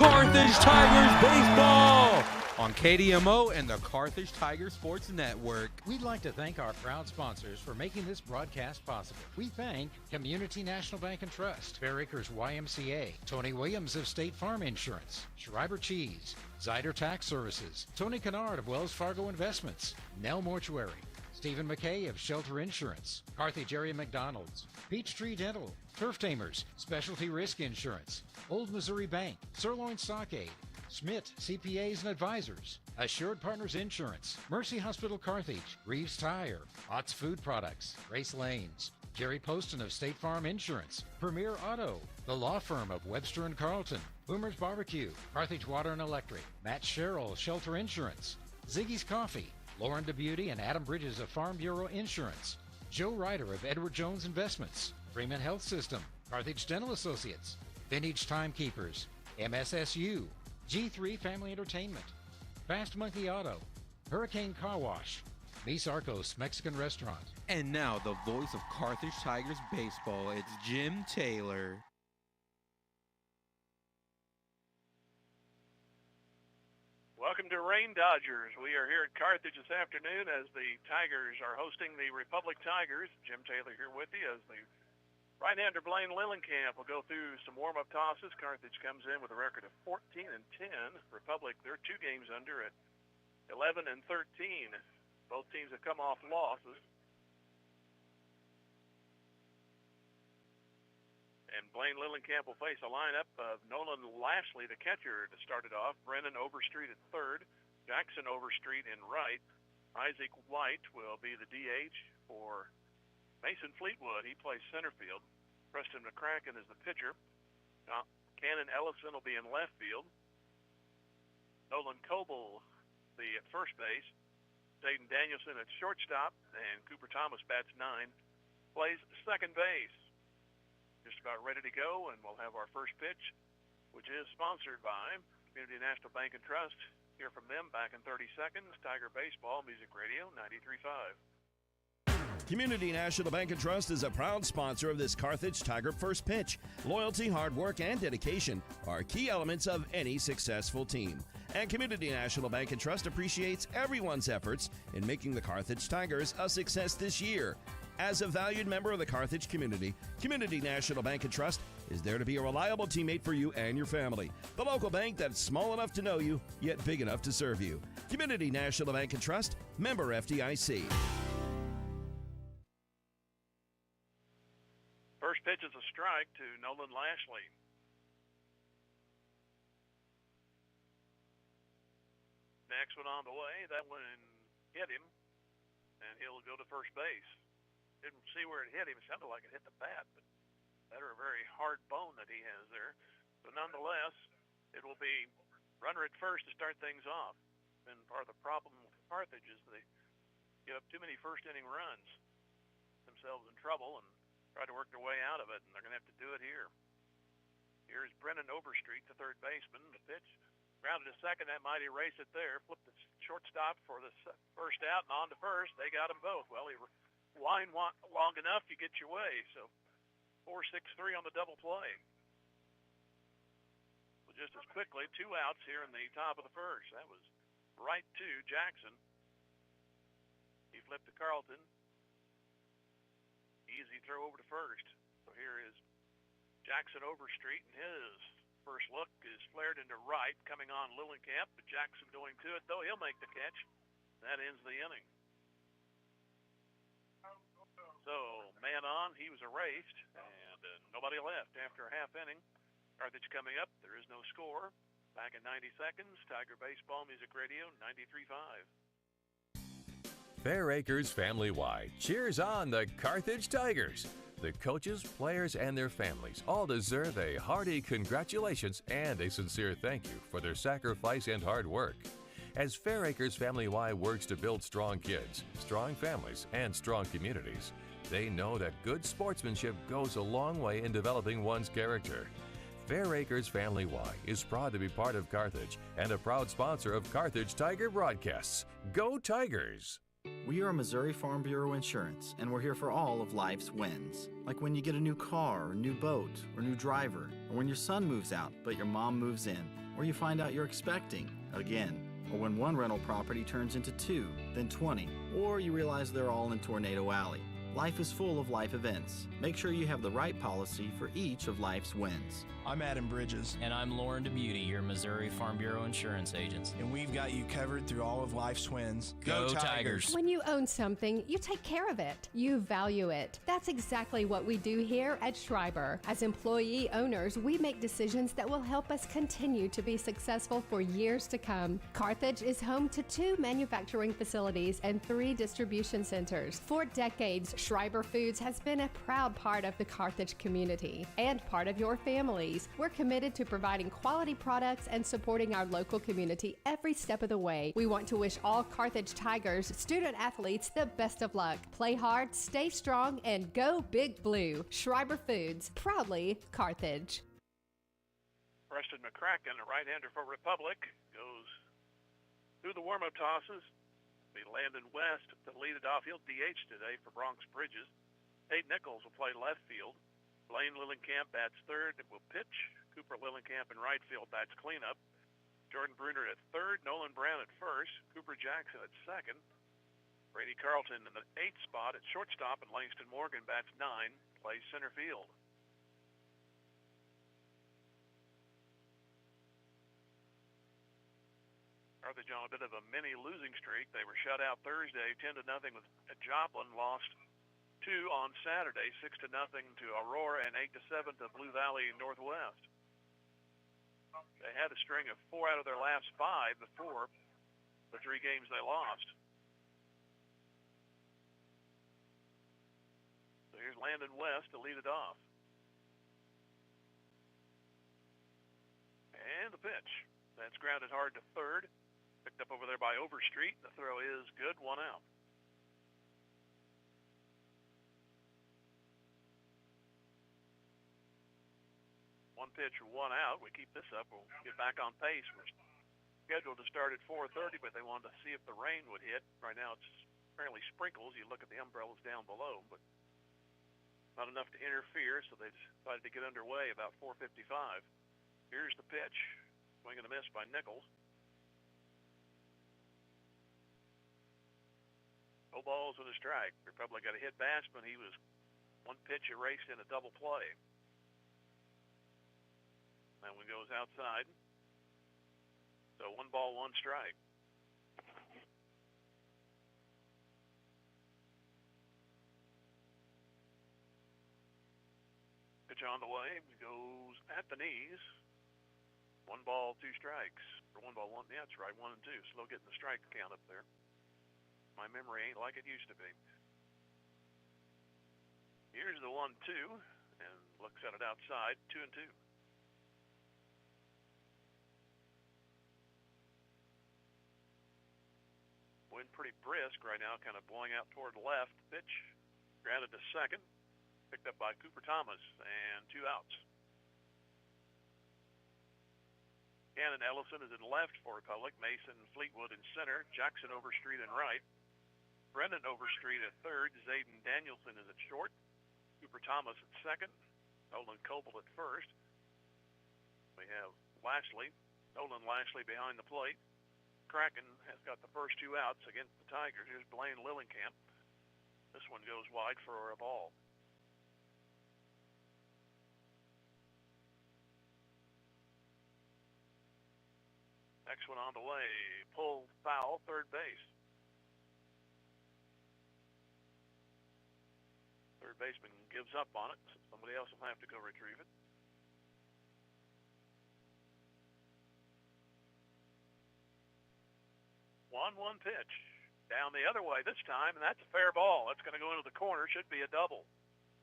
Carthage Tigers baseball on KDMO and the Carthage Tiger Sports Network. We'd like to thank our proud sponsors for making this broadcast possible. We thank Community National Bank and Trust, Fair Acres YMCA, Tony Williams of State Farm Insurance, Schreiber Cheese, Zyder Tax Services, Tony Kennard of Wells Fargo Investments, Nell Mortuary, Stephen McKay of Shelter Insurance, Carthage Area McDonald's, Peachtree Dental, Turf Tamers, Specialty Risk Insurance, Old Missouri Bank, Sirloin Stockade, Schmidt CPAs and Advisors, Assured Partners Insurance, Mercy Hospital Carthage, Reeves Tire, Ott's Food Products, Race Lanes, Jerry Poston of State Farm Insurance, Premier Auto, the law firm of Webster & Carlton, Boomer's Barbecue, Carthage Water and Electric, Matt Sherrill, Shelter Insurance, Ziggy's Coffee, Lauren DeBeauty and Adam Bridges of Farm Bureau Insurance, Joe Ryder of Edward Jones Investments, Freeman Health System, Carthage Dental Associates, Vintage Timekeepers, MSSU, G3 Family Entertainment, Fast Monkey Auto, Hurricane Car Wash, Mis Arcos Mexican Restaurant. And now the voice of Carthage Tigers baseball, it's Jim Taylor. Welcome to Rain Dodgers. We are here at Carthage this afternoon as the Tigers are hosting the Republic Tigers. Jim Taylor here with you as the right-hander Blaine Lillenkamp will go through some warm-up tosses. Carthage comes in with a record of 14-10. Republic, they're 2 games under at 11-13. Both teams have come off losses. And Blaine Lillenkamp will face a lineup of Nolan Lashley, the catcher, to start it off. Brennan Overstreet at third. Jackson Overstreet in right. Isaac White will be the DH for Mason Fleetwood. He plays center field. Preston McCracken is the pitcher. Cannon Ellison will be in left field. Nolan Coble be at first base. Dayton Danielson at shortstop. And Cooper Thomas bats 9. Plays second base. Just about ready to go, and we'll have our first pitch, which is sponsored by Community National Bank and Trust. Hear from them back in 30 seconds. Tiger Baseball, Music Radio, 93.5. Community National Bank and Trust is a proud sponsor of this Carthage Tiger First Pitch. Loyalty, hard work, and dedication are key elements of any successful team. And Community National Bank and Trust appreciates everyone's efforts in making the Carthage Tigers a success this year. As a valued member of the Carthage community, Community National Bank and Trust is there to be a reliable teammate for you and your family. The local bank that's small enough to know you, yet big enough to serve you. Community National Bank and Trust, member FDIC. First pitch is a strike to Nolan Lashley. Next one on the way. That one hit him, and he'll go to first base. Didn't see where it hit him. It sounded like it hit the bat, but that are a very hard bone that he has there. So nonetheless, it will be runner at first to start things off. And part of the problem with Carthage is they give up too many first inning runs, themselves in trouble, and try to work their way out of it, and they're going to have to do it here. Here's Brennan Overstreet, the third baseman. The pitch grounded to second. That might erase it there. Flipped the shortstop for the first out, and on to first. They got them both. Well, he line long enough, you get your way. So 4-6-3 on the double play. So just as quickly, 2 outs here in the top of the first. That was right to Jackson. He flipped to Carlton. Easy throw over to first. So here is Jackson Overstreet, and his first look is flared into right, coming on Lillenkamp, but Jackson going to it, though he'll make the catch. That ends the inning. So, man on, he was erased, and nobody left after a half inning. Carthage coming up, there is no score. Back in 90 seconds, Tiger Baseball, Music Radio, 93.5. Fair Acres family-wide cheers on the Carthage Tigers. The coaches, players, and their families all deserve a hearty congratulations and a sincere thank you for their sacrifice and hard work. As Fair Acres family-wide works to build strong kids, strong families, and strong communities, they know that good sportsmanship goes a long way in developing one's character. Fair Acres Family Y is proud to be part of Carthage and a proud sponsor of Carthage Tiger broadcasts. Go Tigers! We are Missouri Farm Bureau Insurance, and we're here for all of life's wins. Like when you get a new car, or new boat, or new driver, or when your son moves out, but your mom moves in. or you find out you're expecting again, or when one rental property turns into 2, then 20, or you realize they're all in Tornado Alley. Life is full of life events. Make sure you have the right policy for each of life's wins. I'm Adam Bridges. And I'm Lauren DeBeauty, your Missouri Farm Bureau insurance agent. And we've got you covered through all of life's wins. Go Tigers! When you own something, you take care of it. You value it. That's exactly what we do here at Schreiber. As employee owners, we make decisions that will help us continue to be successful for years to come. Carthage is home to 2 manufacturing facilities and 3 distribution centers. For decades, Schreiber Foods has been a proud part of the Carthage community and part of your families. We're committed to providing quality products and supporting our local community every step of the way. We want to wish all Carthage Tigers student athletes the best of luck. Play hard, stay strong, and go Big Blue. Schreiber Foods, proudly Carthage. Preston McCracken, a right-hander for Republic, goes through the warm-up tosses. Be Landon West to lead it off. He'll DH today for Bronx Bridges. Tate Nichols will play left field. Blaine Lillenkamp bats third and will pitch. Cooper Lillenkamp in right field bats cleanup. Jordan Bruner at third. Nolan Brown at first. Cooper Jackson at second. Brady Carlton in the 8th spot at shortstop, and Langston Morgan bats 9, plays center field. Carthage on a bit of a mini losing streak. They were shut out Thursday 10-0 with Joplin. Lost 2 on Saturday, 6-0 to Aurora and 8-7 to Blue Valley Northwest. They had a string of 4 out of their last 5 before the 3 games they lost. So here's Landon West to lead it off. And the pitch. That's grounded hard to third. Picked up over there by Overstreet. The throw is good, 1 out. One pitch, 1 out. We keep this up. We'll get back on pace. We're scheduled to start at 4:30, but they wanted to see if the rain would hit. Right now it's apparently sprinkles. You look at the umbrellas down below, but not enough to interfere, so they decided to get underway about 4:55. Here's the pitch. Swing and a miss by Nichols. No balls and a strike. Republic got a hit Bassman. He was 1 pitch erased in a double play. That one goes outside. So 1 ball, 1 strike. Pitch on the way. Goes at the knees. 1 ball, 2 strikes. Or 1 ball, 1. Yeah, that's right. 1 and 2. Slow getting the strike count up there. My memory ain't like it used to be. Here's the 1-2, and looks at it outside, 2 and 2. Wind pretty brisk right now, kind of blowing out toward the left. Pitch grounded to second, picked up by Cooper Thomas, and 2 outs. Cannon Ellison is in left for Republic. Mason Fleetwood in center. Jackson Overstreet in right. Brendan Overstreet at third. Zayden Danielson is at short. Cooper Thomas at second. Nolan Coble at first. We have Nolan Lashley behind the plate. Kraken has got the first 2 outs against the Tigers. Here's Blaine Lillenkamp. This one goes wide for a ball. Next one on the way. Pull foul, third base. Third baseman gives up on it. Somebody else will have to go retrieve it. One pitch. Down the other way this time, and that's a fair ball. That's going to go into the corner. Should be a double.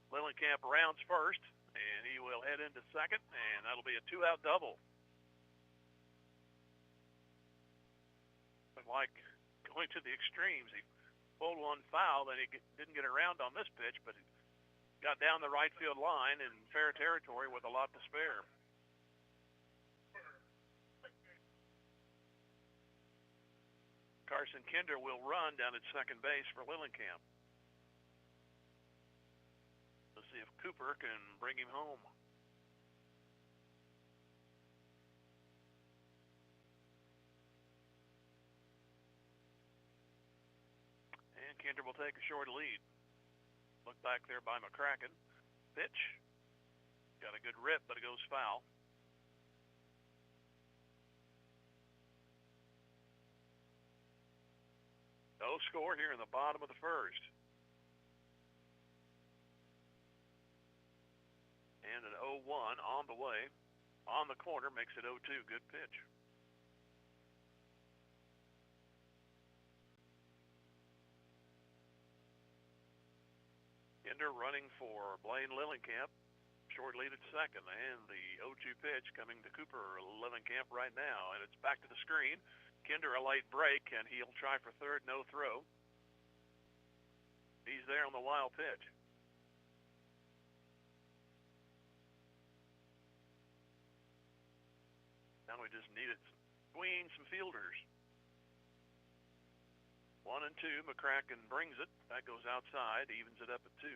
Lillenkamp rounds first, and he will head into second, and that'll be a 2-out double. But like going to the extremes, he pulled 1 foul, then he didn't get around on this pitch, but he got down the right field line in fair territory with a lot to spare. Carson Kinder will run down at second base for Lillenkamp. Let's see if Cooper can bring him home. And Kinder will take a short lead. Look back there by McCracken. Pitch. Got a good rip, but it goes foul. No score here in the bottom of the first. And an 0-1 on the way. On the corner makes it 0-2. Good pitch. Kinder running for Blaine Lillenkamp. Short lead at second. And the 0-2 pitch coming to Cooper Lillenkamp right now. And it's back to the screen. Kinder a light break, and he'll try for third, no throw. He's there on the wild pitch. Now we just needed some fielders. 1 and 2, McCracken brings it. That goes outside, evens it up at 2.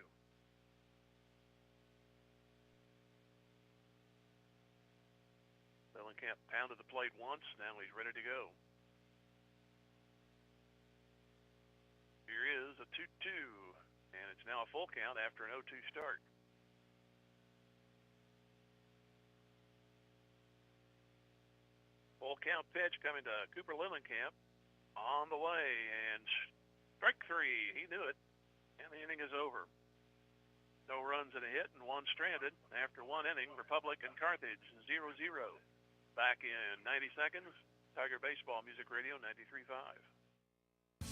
Lillenkamp pounded the plate once. Now he's ready to go. Here is a 2-2, and it's now a full count after an 0-2 start. Full count pitch coming to Cooper Lillenkamp on the way, and strike 3. He knew it, and the inning is over. No runs and a hit, and 1 stranded. After 1 inning, Republic and Carthage 0-0. Back in 90 seconds, Tiger Baseball Music Radio 93.5.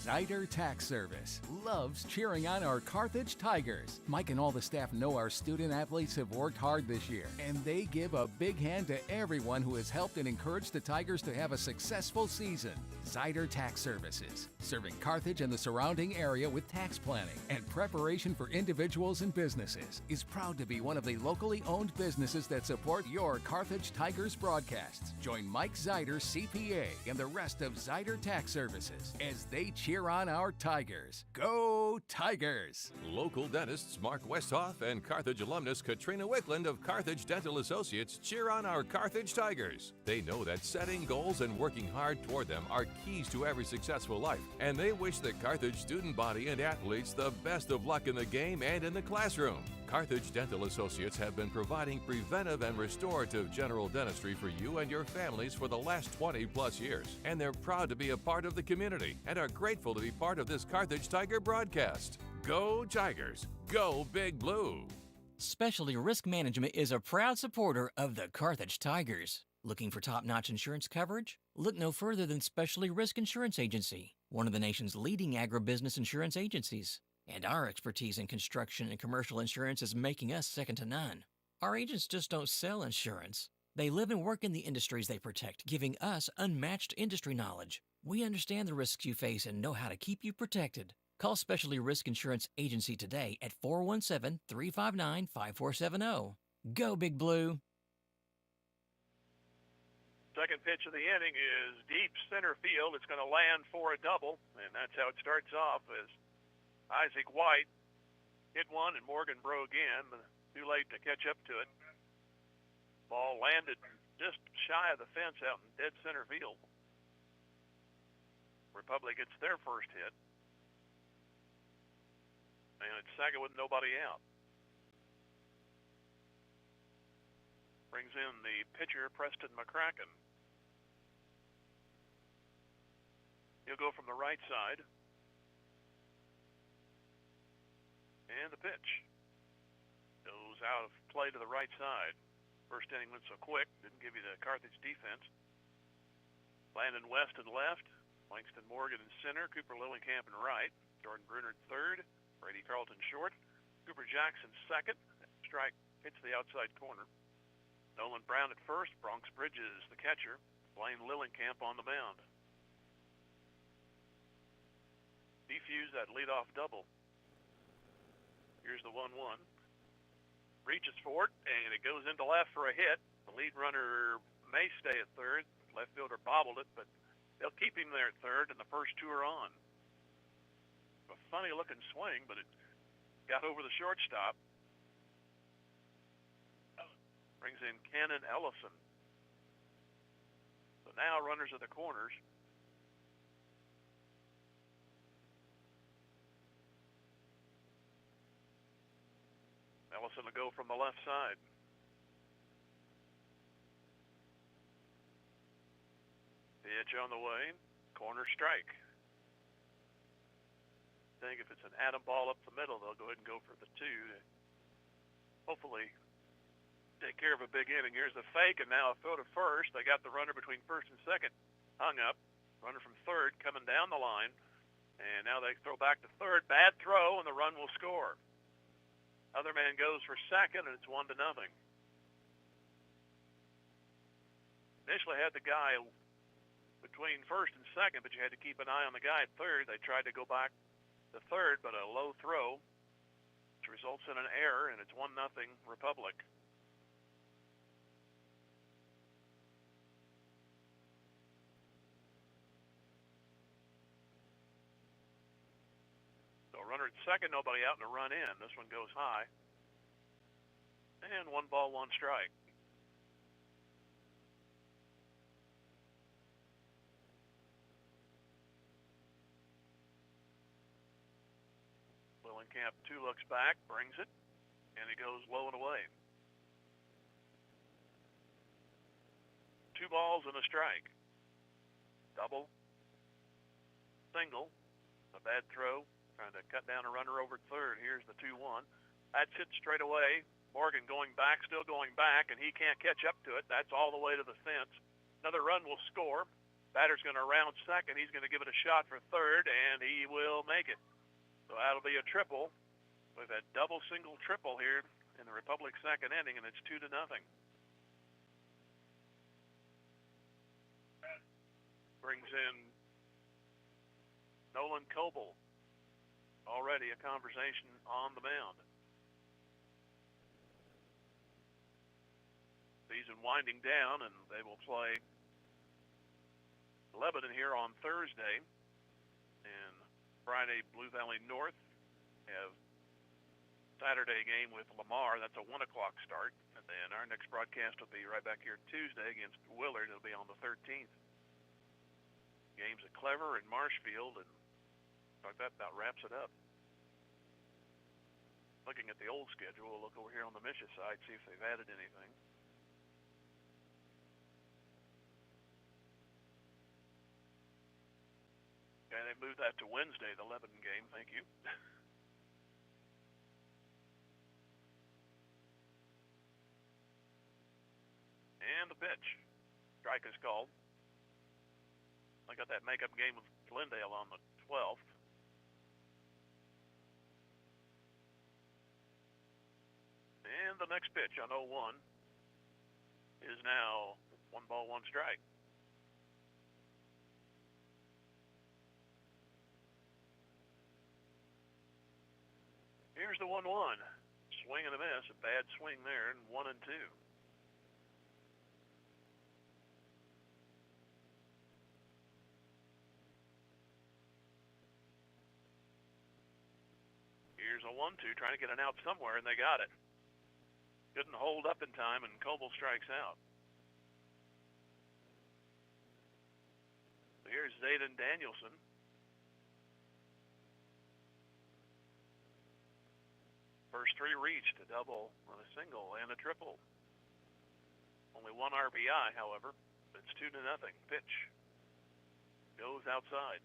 Zyder Tax Service loves cheering on our Carthage Tigers. Mike and all the staff know our student athletes have worked hard this year, and they give a big hand to everyone who has helped and encouraged the Tigers to have a successful season. Zyder Tax Services, serving Carthage and the surrounding area with tax planning and preparation for individuals and businesses, is proud to be one of the locally owned businesses that support your Carthage Tigers broadcasts. Join Mike Zyder, CPA, and the rest of Zyder Tax Services as they cheer on our Tigers. Go Tigers! Local dentists Mark Westhoff and Carthage alumnus Katrina Wickland of Carthage Dental Associates cheer on our Carthage Tigers. They know that setting goals and working hard toward them are keys to every successful life, and they wish the Carthage student body and athletes the best of luck in the game and in the classroom. Carthage Dental Associates have been providing preventive and restorative general dentistry for you and your families for the last 20 plus years, and they're proud to be a part of the community and are grateful to be part of this Carthage Tiger broadcast. Go Tigers! Go Big Blue! Specialty Risk Management is a proud supporter of the Carthage Tigers. Looking for top-notch insurance coverage? Look no further than Specialty Risk Insurance Agency, one of the nation's leading agribusiness insurance agencies. And our expertise in construction and commercial insurance is making us second to none. Our agents just don't sell insurance. They live and work in the industries they protect, giving us unmatched industry knowledge. We understand the risks you face and know how to keep you protected. Call Specialty Risk Insurance Agency today at 417-359-5470. Go Big Blue! Second pitch of the inning is deep center field. It's going to land for a double, and that's how it starts off as Isaac White hit one and Morgan broke in, but too late to catch up to it. Ball landed just shy of the fence out in dead center field. Republic gets their first hit. And it's second with nobody out. Brings in the pitcher, Preston McCracken. He'll go from the right side. And the pitch goes out of play to the right side. First inning went so quick, didn't give you the Carthage defense. Landon West in left, Langston Morgan in center, Cooper Lillenkamp in right, Jordan Bruner in third, Brady Carlton short, Cooper Jackson second. Strike hits the outside corner. Nolan Brown at first, Bronx Bridges the catcher, Blaine Lillenkamp on the mound. Defuse that leadoff double. Here's the 1-1. Reaches for it, and it goes into left for a hit. The lead runner may stay at third. Left fielder bobbled it, but they'll keep him there at third, and the first two are on. A funny-looking swing, but it got over the shortstop. Brings in Cannon Ellison. So now runners at the corners. Allison will go from the left side. Pitch on the way, corner strike. I think if it's an atom ball up the middle, they'll go ahead and go for the 2 to hopefully take care of a big inning. Here's the fake, and now a throw to first. They got the runner between first and second hung up. Runner from third coming down the line, and now they throw back to third. Bad throw, and the run will score. Other man goes for second, and it's 1-0. Initially had the guy between first and second, but you had to keep an eye on the guy at third. They tried to go back to third, but a low throw, which results in an error, and it's 1-0 Republic. So runner at second, nobody out, and a run in. This one goes high. And 1 ball, 1 strike. Camp 2 looks back, brings it, and he goes low and away. 2 balls and a strike. Double, single, a bad throw, trying to cut down a runner over at third. Here's the 2-1. That's hit straight away. Morgan going back, still going back, and he can't catch up to it. That's all the way to the fence. Another run will score. Batter's going to round second. He's going to give it a shot for third, and he will make it. So that'll be a triple. We've had double, single, triple here in the Republic second inning, and it's 2-0. Brings in Nolan Coble. Already a conversation on the mound. Season winding down, and they will play Lebanon here on Thursday. And Friday, Blue Valley North have Saturday game with Lamar. That's a 1 o'clock start. And then our next broadcast will be right back here Tuesday against Willard. It'll be on the 13th. Games at Clever and Marshfield, and like that about wraps it up. Looking at the old schedule, we'll look over here on the Misha side, see if they've added anything. Okay, they moved that to Wednesday, the Lebanon game. Thank you. And the pitch. Strike is called. I got that makeup game with Glendale on the 12th. And the next pitch on 0-1 is now 1 ball, 1 strike. Here's the 1-1. Swing and a miss. A bad swing there, and 1-2. Here's a 1-2, trying to get an out somewhere, and they got it. Couldn't hold up in time, and Coble strikes out. Here's Zayden Danielson. First 3 reached, a double, and a single, and a triple. Only 1 RBI, however. It's 2-0. Pitch goes outside.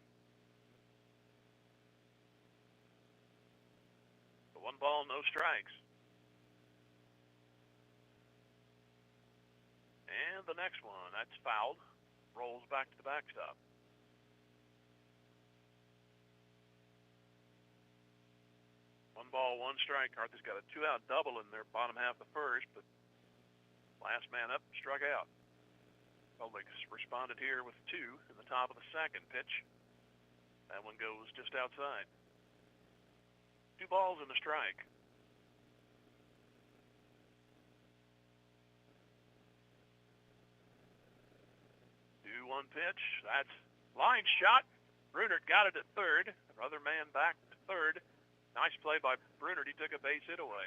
1 ball, no strikes. And the next one, that's fouled. Rolls back to the backstop. One ball, 1 strike. Carthage got a 2-out double in their bottom half of the first, but last man up struck out. Public responded here with 2 in the top of the second. Pitch. That one goes just outside. 2 balls and a strike. One pitch. That's line shot. Brunert got it at third. Other man back to third. Nice play by Brunert. He took a base hit away.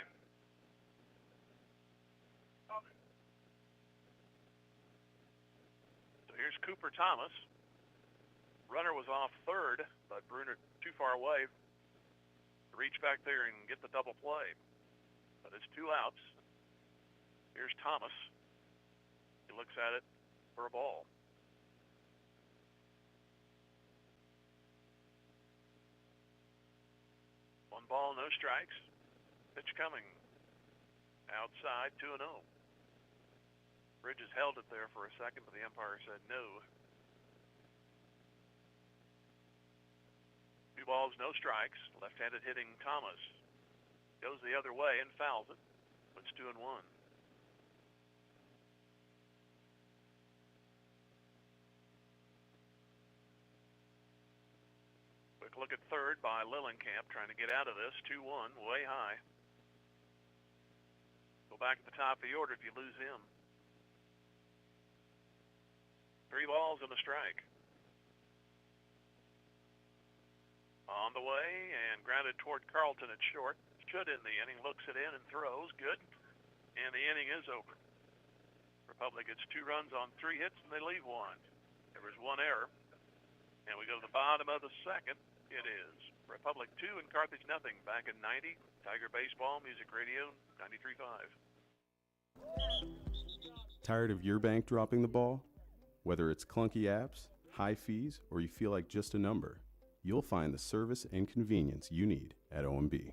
So here's Cooper Thomas. Runner was off third, but Brunert too far away to reach back there and get the double play. but it's 2 outs. Here's Thomas. He looks at it for a ball. One ball, no strikes. Pitch coming. Outside, 2-0. Bridges held it there for a second, but the umpire said no. 2 balls, no strikes. Left-handed hitting Thomas. Goes the other way and fouls it. It's 2-1. Quick look at third by Lillenkamp, trying to get out of this. 2-1, way high. Go back at the top of the order if you lose him. 3 balls and a strike. On the way and grounded toward Carlton at short. Should in the inning. Looks it in and throws. Good. And the inning is over. Republic gets 2 runs on 3 hits and they leave 1. There was 1 error. And we go to the bottom of the second. It is Republic 2 and Carthage nothing. Back in 90. Tiger Baseball, Music Radio, 93.5. Tired of your bank dropping the ball? Whether it's clunky apps, high fees, or you feel like just a number, you'll find the service and convenience you need at OMB.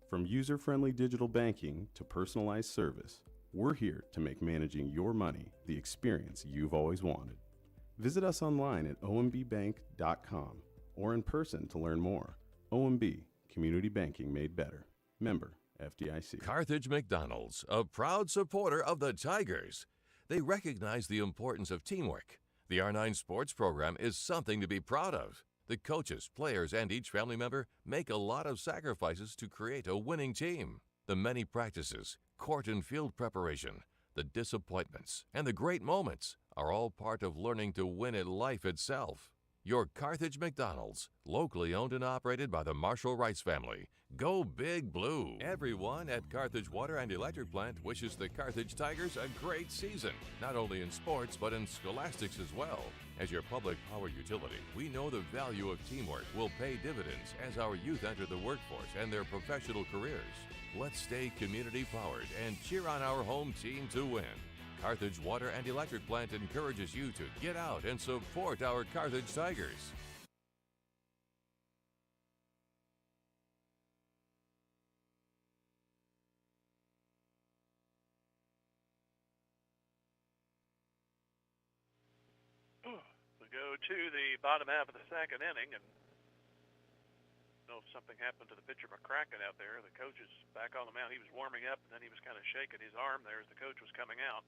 From user-friendly digital banking to personalized service, we're here to make managing your money the experience you've always wanted. Visit us online at ombbank.com or in person to learn more. OMB, community banking made better. Member FDIC. Carthage McDonald's, a proud supporter of the Tigers. They recognize the importance of teamwork. The R9 sports program is something to be proud of. The coaches, players, and each family member make a lot of sacrifices to create a winning team. The many practices, court and field preparation, the disappointments, and the great moments are all part of learning to win at life itself. Your Carthage McDonald's, locally owned and operated by the Marshall Rice family. Go Big Blue. Everyone at Carthage Water and Electric Plant wishes the Carthage Tigers a great season, not only in sports but in scholastics as well. As your public power utility, we know the value of teamwork will pay dividends as our youth enter the workforce and their professional careers. Let's stay community powered and cheer on our home team to win. Carthage Water and Electric Plant encourages you to get out and support our Carthage Tigers. We go to the bottom half of the second inning, and I don't know if something happened to the pitcher McCracken out there. The coach is back on the mound. He was warming up, and then he was kind of shaking his arm there as the coach was coming out.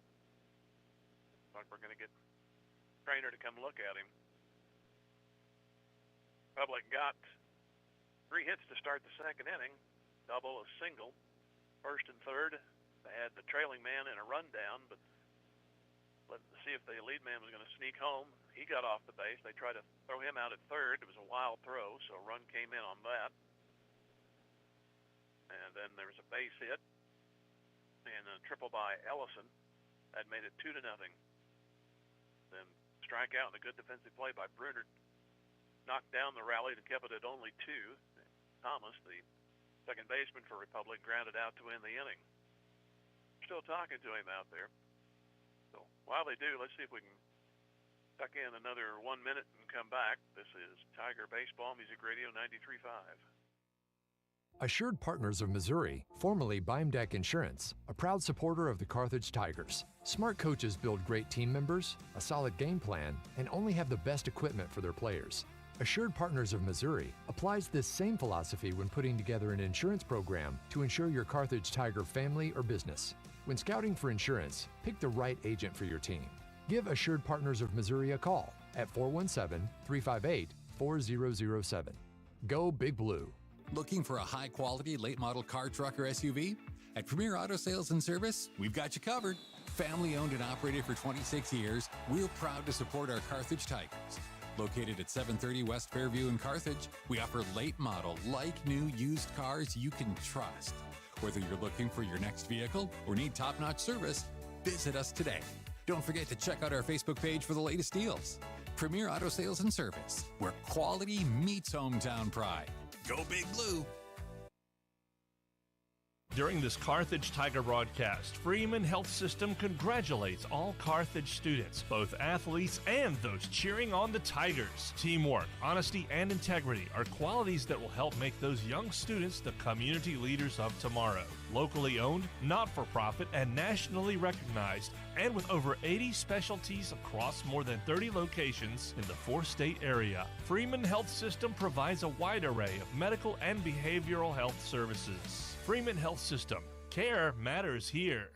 Like we're going to get trainer to come look at him. Republic got 3 hits to start the second inning, double, a single. First and third, they had the trailing man in a rundown, but let's see if the lead man was going to sneak home. He got off the base. They tried to throw him out at third. It was a wild throw, so a run came in on that. And then there was a base hit and a triple by Ellison. That made it 2-0. Then strikeout and a good defensive play by Bruner knocked down the rally and kept it at only 2. Thomas, the second baseman for Republic, grounded out to end the inning. Still talking to him out there. So while they do, let's see if we can tuck in another 1 minute and come back. This is Tiger Baseball, Music Radio 93.5. Assured Partners of Missouri, formerly Beimdeck Insurance, a proud supporter of the Carthage Tigers. Smart coaches build great team members, a solid game plan, and only have the best equipment for their players. Assured Partners of Missouri applies this same philosophy when putting together an insurance program to insure your Carthage Tiger family or business. When scouting for insurance, pick the right agent for your team. Give Assured Partners of Missouri a call at 417-358-4007. Go Big Blue. Looking for a high-quality late-model car, truck, or SUV? At Premier Auto Sales and Service, we've got you covered. Family-owned and operated for 26 years, we're proud to support our Carthage Tigers. Located at 730 West Fairview in Carthage, we offer late-model, like-new used cars you can trust. Whether you're looking for your next vehicle or need top-notch service, visit us today. Don't forget to check out our Facebook page for the latest deals. Premier Auto Sales and Service, where quality meets hometown pride. Go Big Blue! During this Carthage Tiger broadcast, Freeman Health System congratulates all Carthage students, both athletes and those cheering on the Tigers. Teamwork, honesty, and integrity are qualities that will help make those young students the community leaders of tomorrow. Locally owned, not-for-profit, and nationally recognized, and with over 80 specialties across more than 30 locations in the 4-state area, Freeman Health System provides a wide array of medical and behavioral health services. Freeman Health System. Care matters here.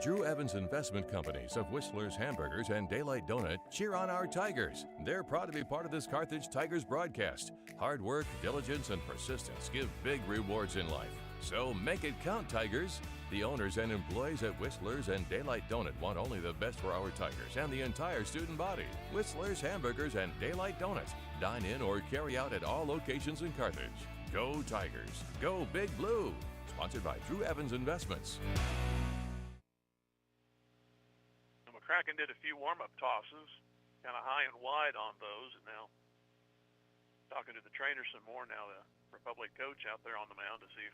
Drew Evans Investment Companies of Whistler's Hamburgers and Daylight Donut cheer on our Tigers. They're proud to be part of this Carthage Tigers broadcast. Hard work, diligence, and persistence give big rewards in life. So make it count, Tigers. The owners and employees at Whistler's and Daylight Donut want only the best for our Tigers and the entire student body. Whistler's Hamburgers and Daylight Donut. Dine in or carry out at all locations in Carthage. Go Tigers. Go Big Blue. Sponsored by Drew Evans Investments. McCracken did a few warm-up tosses, kind of high and wide on those, and now talking to the trainer some more now, the Republic coach out there on the mound to see if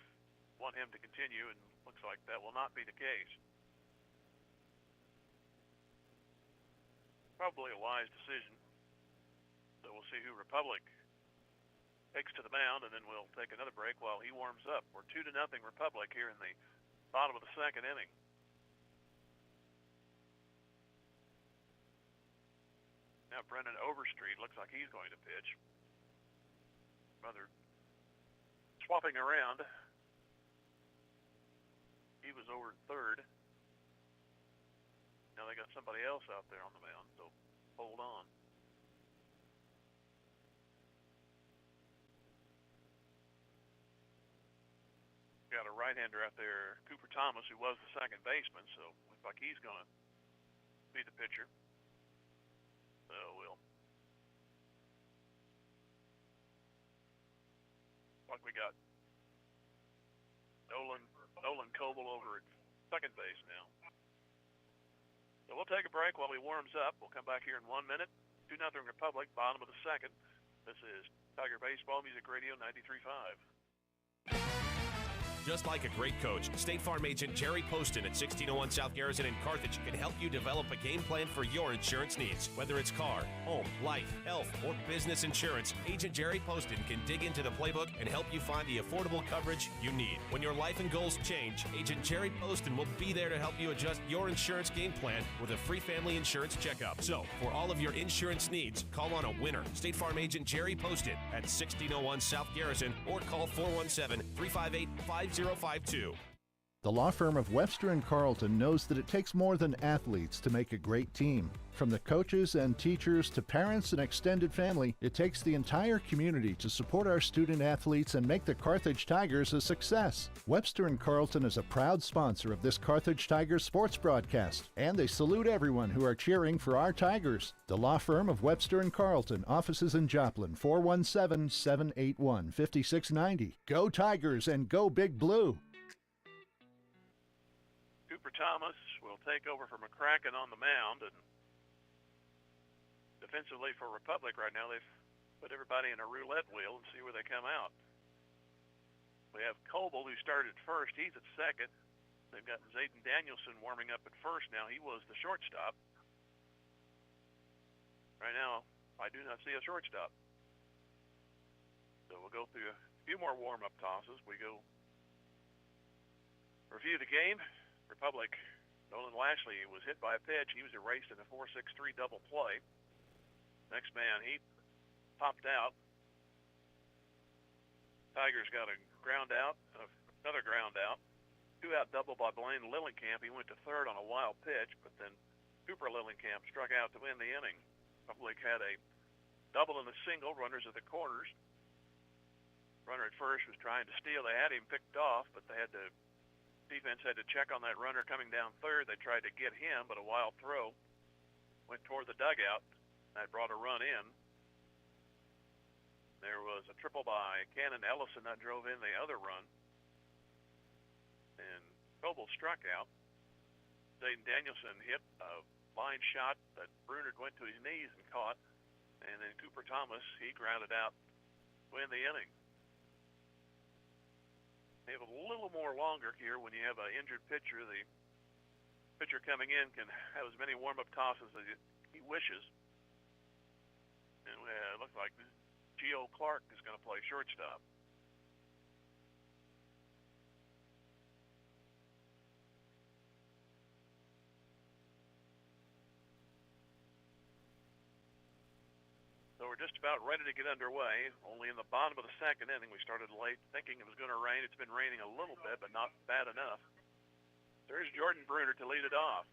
want him to continue, and looks like that will not be the case. Probably a wise decision. So we'll see who Republic takes to the mound, and then we'll take another break while he warms up. We're 2-0 Republic here in the bottom of the second inning. Now Brennan Overstreet looks like he's going to pitch. Rather swapping around. He was over in third. Now they got somebody else out there on the mound, so hold on. Got a right-hander out there, Cooper Thomas, who was the second baseman, so looks like he's going to be the pitcher. So we'll like we got Nolan Coble over at second base now. So we'll take a break while he warms up. We'll come back here in 1 minute. 2-0 Republic, bottom of the second. This is Tiger Baseball Music Radio 93.5. Just like a great coach, State Farm agent Jerry Poston at 1601 South Garrison in Carthage can help you develop a game plan for your insurance needs. Whether it's car, home, life, health, or business insurance, Agent Jerry Poston can dig into the playbook and help you find the affordable coverage you need. When your life and goals change, Agent Jerry Poston will be there to help you adjust your insurance game plan with a free family insurance checkup. So, for all of your insurance needs, call on a winner. State Farm agent Jerry Poston at 1601 South Garrison or call 417-358-5052. The law firm of Webster & Carlton knows that it takes more than athletes to make a great team. From the coaches and teachers to parents and extended family, it takes the entire community to support our student athletes and make the Carthage Tigers a success. Webster & Carlton is a proud sponsor of this Carthage Tigers sports broadcast, and they salute everyone who are cheering for our Tigers. The law firm of Webster & Carlton, offices in Joplin, 417-781-5690. Go Tigers and go Big Blue! Cooper Thomas will take over for McCracken on the mound, and defensively for Republic right now, they've put everybody in a roulette wheel and see where they come out. We have Coble, who started first. He's at second. They've got Zayden Danielson warming up at first now. He was the shortstop. Right now, I do not see a shortstop. So we'll go through a few more warm-up tosses. We go review the game. Republic, Nolan Lashley was hit by a pitch. He was erased in a 4-6-3 double play. Next man, he popped out. Tigers got a ground out, another ground out. 2-out double by Blaine Lillenkamp. He went to third on a wild pitch, but then Cooper Lillenkamp struck out to win the inning. Republic had a double and a single, runners at the corners. Runner at first was trying to steal. They had him picked off, but defense had to check on that runner coming down third. They tried to get him, but a wild throw went toward the dugout. That brought a run in. There was a triple by Cannon Ellison that drove in the other run. And Coble struck out. Zayden Danielson hit a line shot that Brunard went to his knees and caught. And then Cooper Thomas, he grounded out win the inning. They have a little more longer here when you have an injured pitcher. The pitcher coming in can have as many warm-up tosses as he wishes. And it looks like Gio Clark is going to play shortstop. So we're just about ready to get underway. Only in the bottom of the second inning. We started late thinking it was going to rain. It's been raining a little bit, but not bad enough. There's Jordan Bruner to lead it off.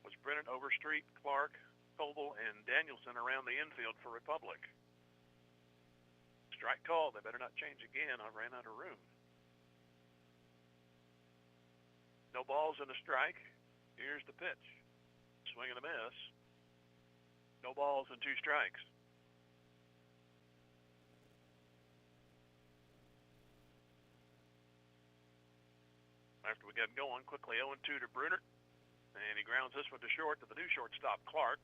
Was Brennan, Overstreet, Clark, Coble, and Danielson around the infield for Republic. Strike call. They better not change again. I ran out of room. No balls and a strike. Here's the pitch. Swing and a miss. No balls and 2 strikes. After we get going, quickly 0-2 to Bruner. And he grounds this one to short to the new shortstop, Clark.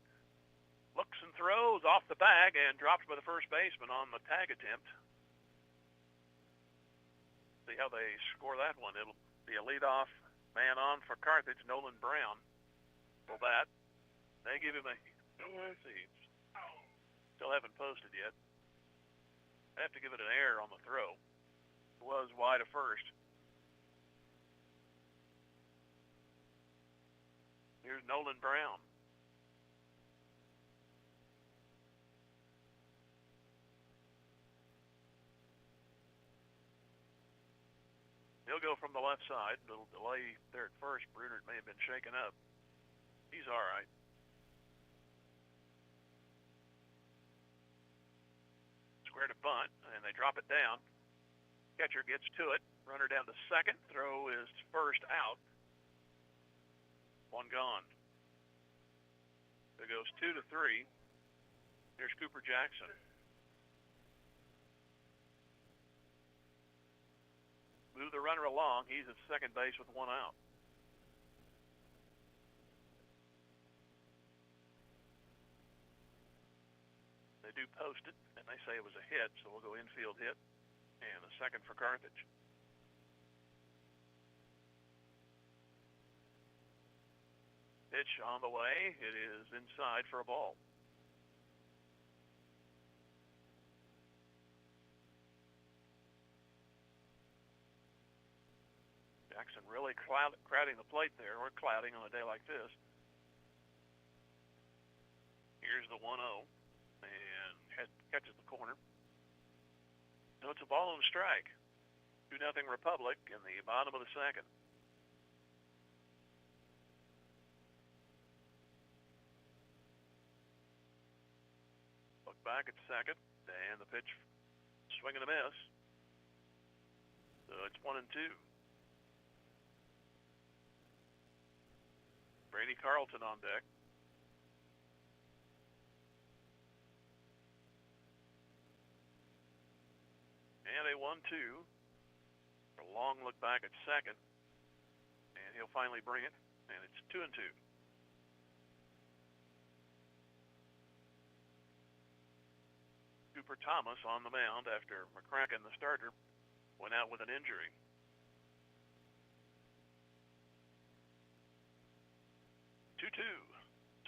Looks and throws off the bag and drops by the first baseman on the tag attempt. See how they score that one. It'll be a leadoff man on for Carthage, Nolan Brown. Will bat. They give him a... Let's see. Still haven't posted yet. I have to give it an error on the throw. It was wide of first. Here's Nolan Brown. He'll go from the left side. Little delay there at first. Bruner may have been shaken up. He's all right. Square to bunt, and they drop it down. Catcher gets to it. Runner down to second. Throw is first out. One gone. There goes 2-3. Here's Cooper Jackson. Move the runner along. He's at second base with 1 out. They do post it, and they say it was a hit, so we'll go infield hit, and a second for Carthage. Pitch on the way. It is inside for a ball. Jackson really crowding the plate there, or clouding on a day like this. Here's the 1-0. And catches the corner. So it's a ball and a strike. 2-0 Republic in the bottom of the second. Look back at second, and the pitch, swing and a miss. So it's 1-2. Brady Carlton on deck. And a 1-2. A long look back at second. And he'll finally bring it. And it's 2-2. Cooper Thomas on the mound after McCracken, the starter, went out with an injury.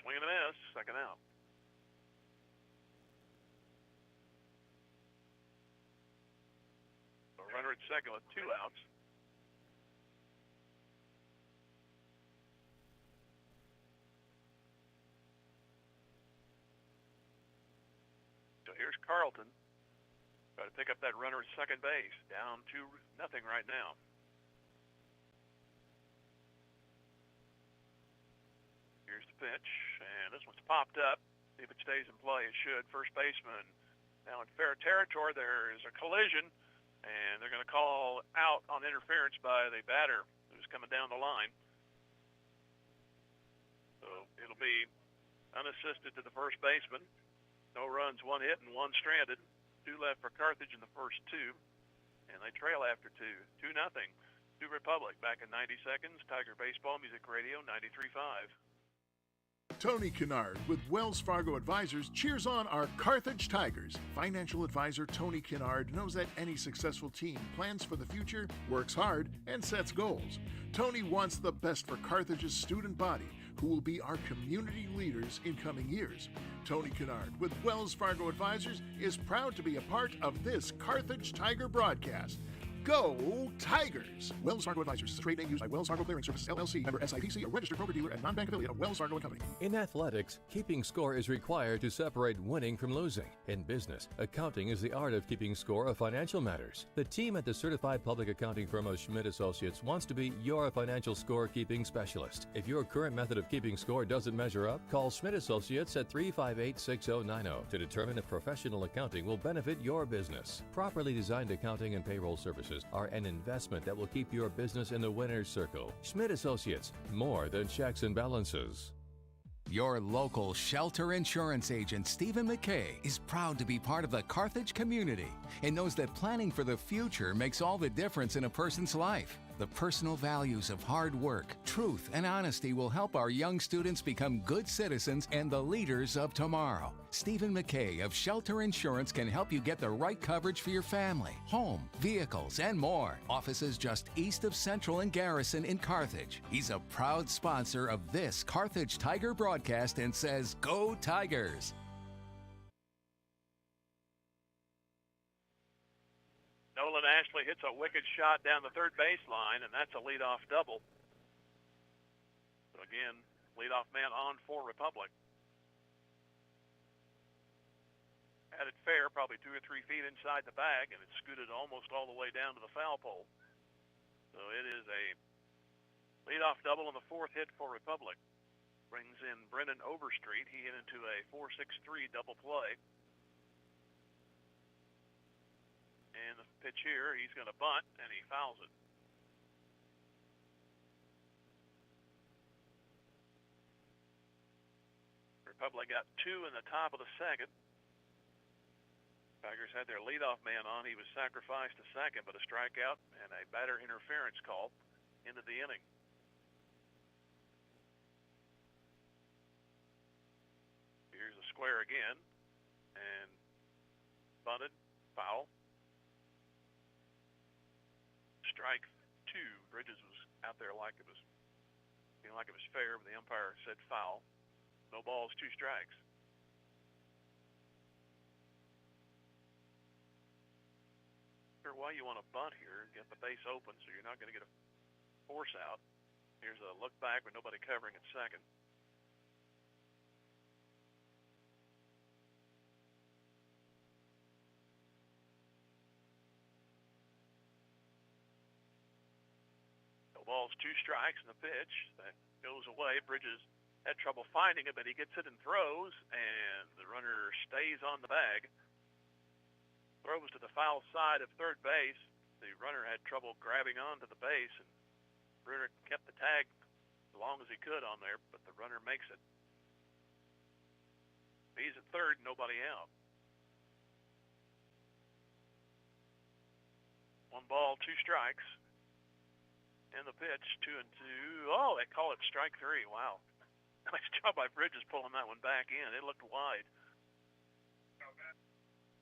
Swing and a miss. Second out. Runner at second with 2 outs. So here's Carlton. Try to pick up that runner at second base. Down 2-0 right now. Here's the pitch, and this one's popped up. See if it stays in play. It should. First baseman now in fair territory. There is a collision. And they're going to call out on interference by the batter who's coming down the line. So it'll be unassisted to the first baseman. No runs, 1 hit, and 1 stranded. 2 left for Carthage in the first 2. And they trail after 2. 2-0 to Republic. Back in 90 seconds. Tiger Baseball Music Radio 93.5. Tony Kennard with Wells Fargo Advisors cheers on our Carthage Tigers. Financial advisor Tony Kennard knows that any successful team plans for the future, works hard, and sets goals. Tony wants the best for Carthage's student body, who will be our community leaders in coming years. Tony Kennard with Wells Fargo Advisors is proud to be a part of this Carthage Tiger broadcast. Go Tigers! Wells Fargo Advisors is a trade name used by Wells Fargo Clearing Services, LLC, member SIPC, a registered broker-dealer and non-bank affiliate of Wells Fargo & Company. In athletics, keeping score is required to separate winning from losing. In business, accounting is the art of keeping score of financial matters. The team at the certified public accounting firm of Schmidt Associates wants to be your financial score-keeping specialist. If your current method of keeping score doesn't measure up, call Schmidt Associates at 358-6090 to determine if professional accounting will benefit your business. Properly designed accounting and payroll services are an investment that will keep your business in the winner's circle. Schmidt Associates, more than checks and balances. Your local shelter insurance agent, Stephen McKay, is proud to be part of the Carthage community and knows that planning for the future makes all the difference in a person's life. The personal values of hard work, truth, and honesty will help our young students become good citizens and the leaders of tomorrow. Stephen McKay of Shelter Insurance can help you get the right coverage for your family, home, vehicles, and more. Offices just east of Central and Garrison in Carthage. He's a proud sponsor of this Carthage Tiger broadcast and says, "Go Tigers!" Nolan Ashley hits a wicked shot down the third baseline, and that's a leadoff double. So again, leadoff man on for Republic. Had it fair, probably 2 or 3 feet inside the bag, and it scooted almost all the way down to the foul pole. So it is a leadoff double on the fourth hit for Republic. Brings in Brendan Overstreet. He hit into a 4-6-3 double play. And the pitch here, he's going to bunt, and he fouls it. Republic got 2 in the top of the second. Tigers had their leadoff man on. He was sacrificed to second, but a strikeout and a batter interference call into the inning. Here's a square again, and bunted, foul. Strike 2. Bridges was out there like it was feeling like it was fair, but the umpire said foul. No balls, 2 strikes. Sure why you want to bunt here, get the base open so you're not going to get a force out. Here's a look back with nobody covering at second. Balls, 2 strikes in the pitch. That goes away. Bridges had trouble finding it, but he gets it and throws, and the runner stays on the bag. Throws to the foul side of third base. The runner had trouble grabbing onto the base, and Bruner kept the tag as long as he could on there, but the runner makes it. He's at third, nobody out. 1 ball, 2 strikes. In the pitch, 2-2. Oh, they call it strike 3. Wow. Nice job by Bridges pulling that one back in. It looked wide.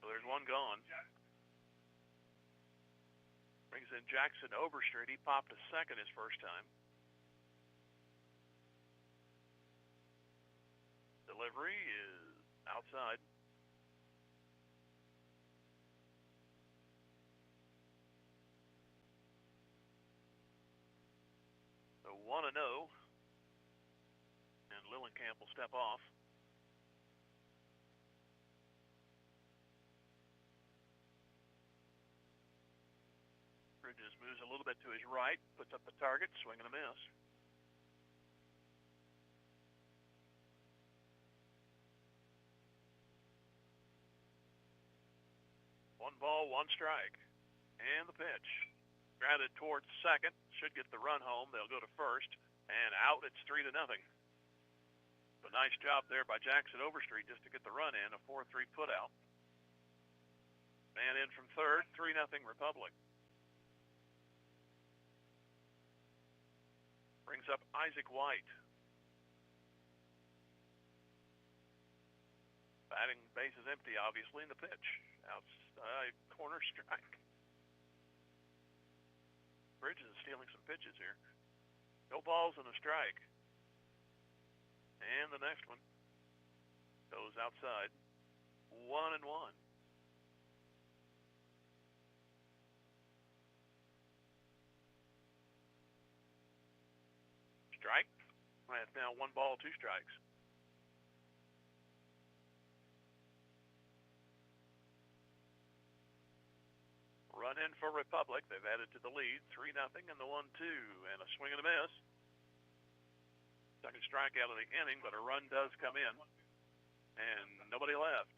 So there's 1 gone. Brings in Jackson Overstreet. He popped to second his first time. Delivery is outside. So 1-0, and Lillenkamp will step off. Bridges moves a little bit to his right, puts up the target, swing and a miss. One ball, 1 strike, and the pitch. Grounded towards second, should get the run home. They'll go to first, and out. It's 3-0. So nice job there by Jackson Overstreet just to get the run in, a 4-3 put out. Man in from third, 3-0 Republic. Brings up Isaac White. Batting base is empty, obviously, in the pitch. Outside corner strike. Bridges is stealing some pitches here. No balls and a strike. And the next one goes outside. 1-1. Strike. That's now 1 ball, 2 strikes. Run in for Republic. They've added to the lead. 3-0 and the 1-2. And a swing and a miss. Second strikeout of the inning, but a run does come in. And nobody left.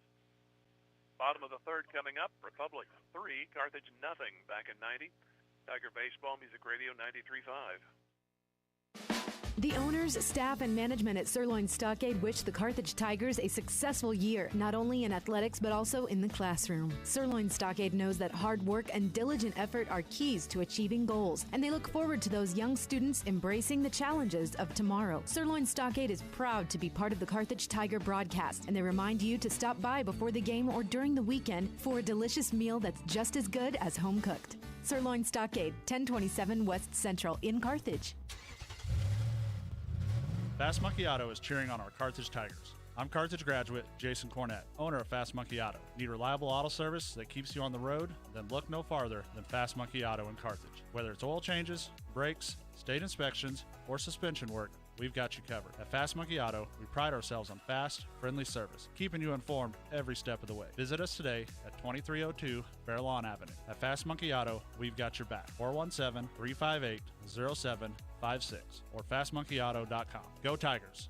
Bottom of the third coming up. Republic 3, Carthage nothing back in 90. Tiger Baseball Music Radio 93.5. The owners, staff, and management at Sirloin Stockade wish the Carthage Tigers a successful year, not only in athletics but also in the classroom. Sirloin Stockade knows that hard work and diligent effort are keys to achieving goals, and they look forward to those young students embracing the challenges of tomorrow. Sirloin Stockade is proud to be part of the Carthage Tiger broadcast, and they remind you to stop by before the game or during the weekend for a delicious meal that's just as good as home cooked. Sirloin Stockade, 1027 West Central in Carthage. Fast Monkey Auto is cheering on our Carthage Tigers. I'm Carthage graduate Jason Cornett, owner of Fast Monkey Auto. Need reliable auto service that keeps you on the road? Then look no farther than Fast Monkey Auto in Carthage. Whether it's oil changes, brakes, state inspections, or suspension work, we've got you covered. At Fast Monkey Auto, we pride ourselves on fast, friendly service, keeping you informed every step of the way. Visit us today at 2302 Fairlawn Avenue. At Fast Monkey Auto, we've got your back. 417-358-0756 or fastmonkeyauto.com. Go Tigers!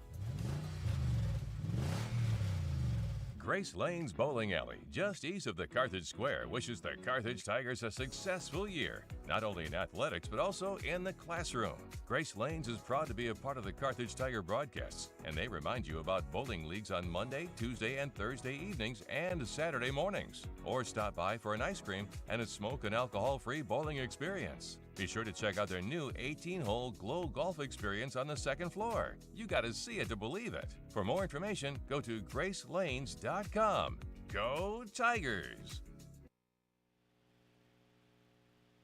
Grace Lane's Bowling Alley, just east of the Carthage Square, wishes the Carthage Tigers a successful year, not only in athletics, but also in the classroom. Grace Lane's is proud to be a part of the Carthage Tiger broadcasts, and they remind you about bowling leagues on Monday, Tuesday, and Thursday evenings and Saturday mornings. Or stop by for an ice cream and a smoke and alcohol-free bowling experience. Be sure to check out their new 18-hole Glow Golf experience on the second floor. You got to see it to believe it. For more information, go to gracelanes.com. Go Tigers!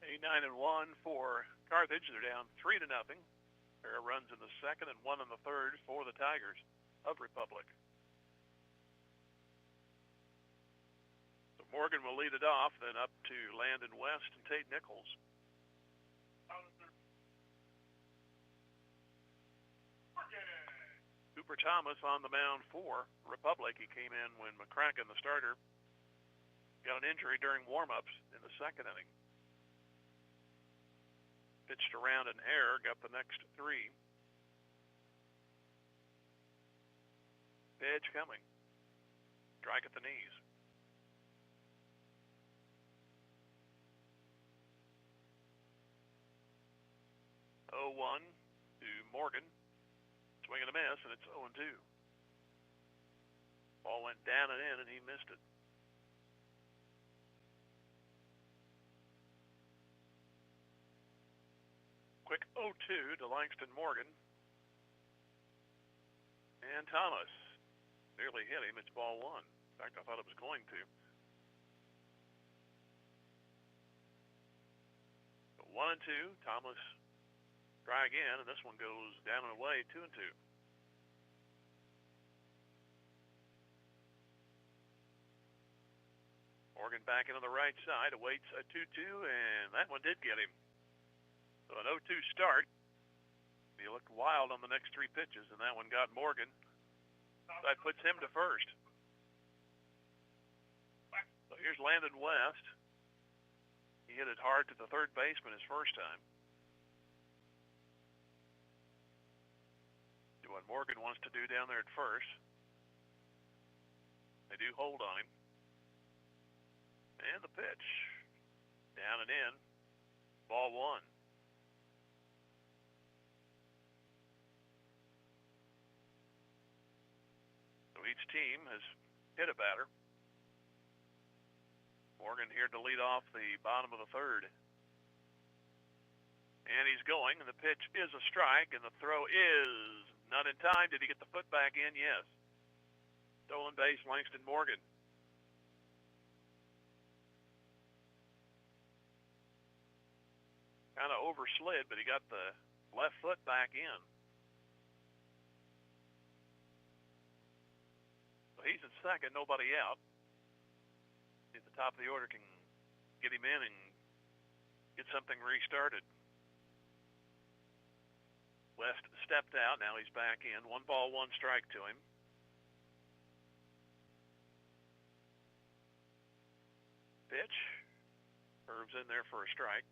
89-1 for Carthage. They're down 3-0. Pair of runs in the second and 1 in the third for the Tigers of Republic. So Morgan will lead it off, then up to Landon West and Tate Nichols. Cooper Thomas on the mound for Republic. He came in when McCracken, the starter, got an injury during warm-ups in the second inning. Pitched around an error, got the next 3. Pitch coming. Strike at the knees. Oh, 1 to Morgan. Swing and a miss, and it's 0-2. Ball went down and in, and he missed it. Quick 0-2 to Langston Morgan. And Thomas nearly hit him. It's ball 1. In fact, I thought it was going to. So 1 and 2. Thomas try again, and this one goes down and away, 2-2. Morgan back into the right side, awaits a 2-2, and that one did get him. So an 0-2 start. He looked wild on the next 3 pitches, and that one got Morgan. That puts him to first. So here's Landon West. He hit it hard to the third baseman his first time. What Morgan wants to do down there at first. They do hold on him. And the pitch. Down and in. Ball 1. So each team has hit a batter. Morgan here to lead off the bottom of the third. And he's going, and the pitch is a strike, and the throw is not in time. Did he get the foot back in? Yes. Stolen base, Langston Morgan. Kind of overslid, but he got the left foot back in. So he's in second, nobody out. At the top of the order can get him in and get something restarted. West stepped out, now he's back in. 1 ball, 1 strike to him. Pitch. Curves in there for a strike.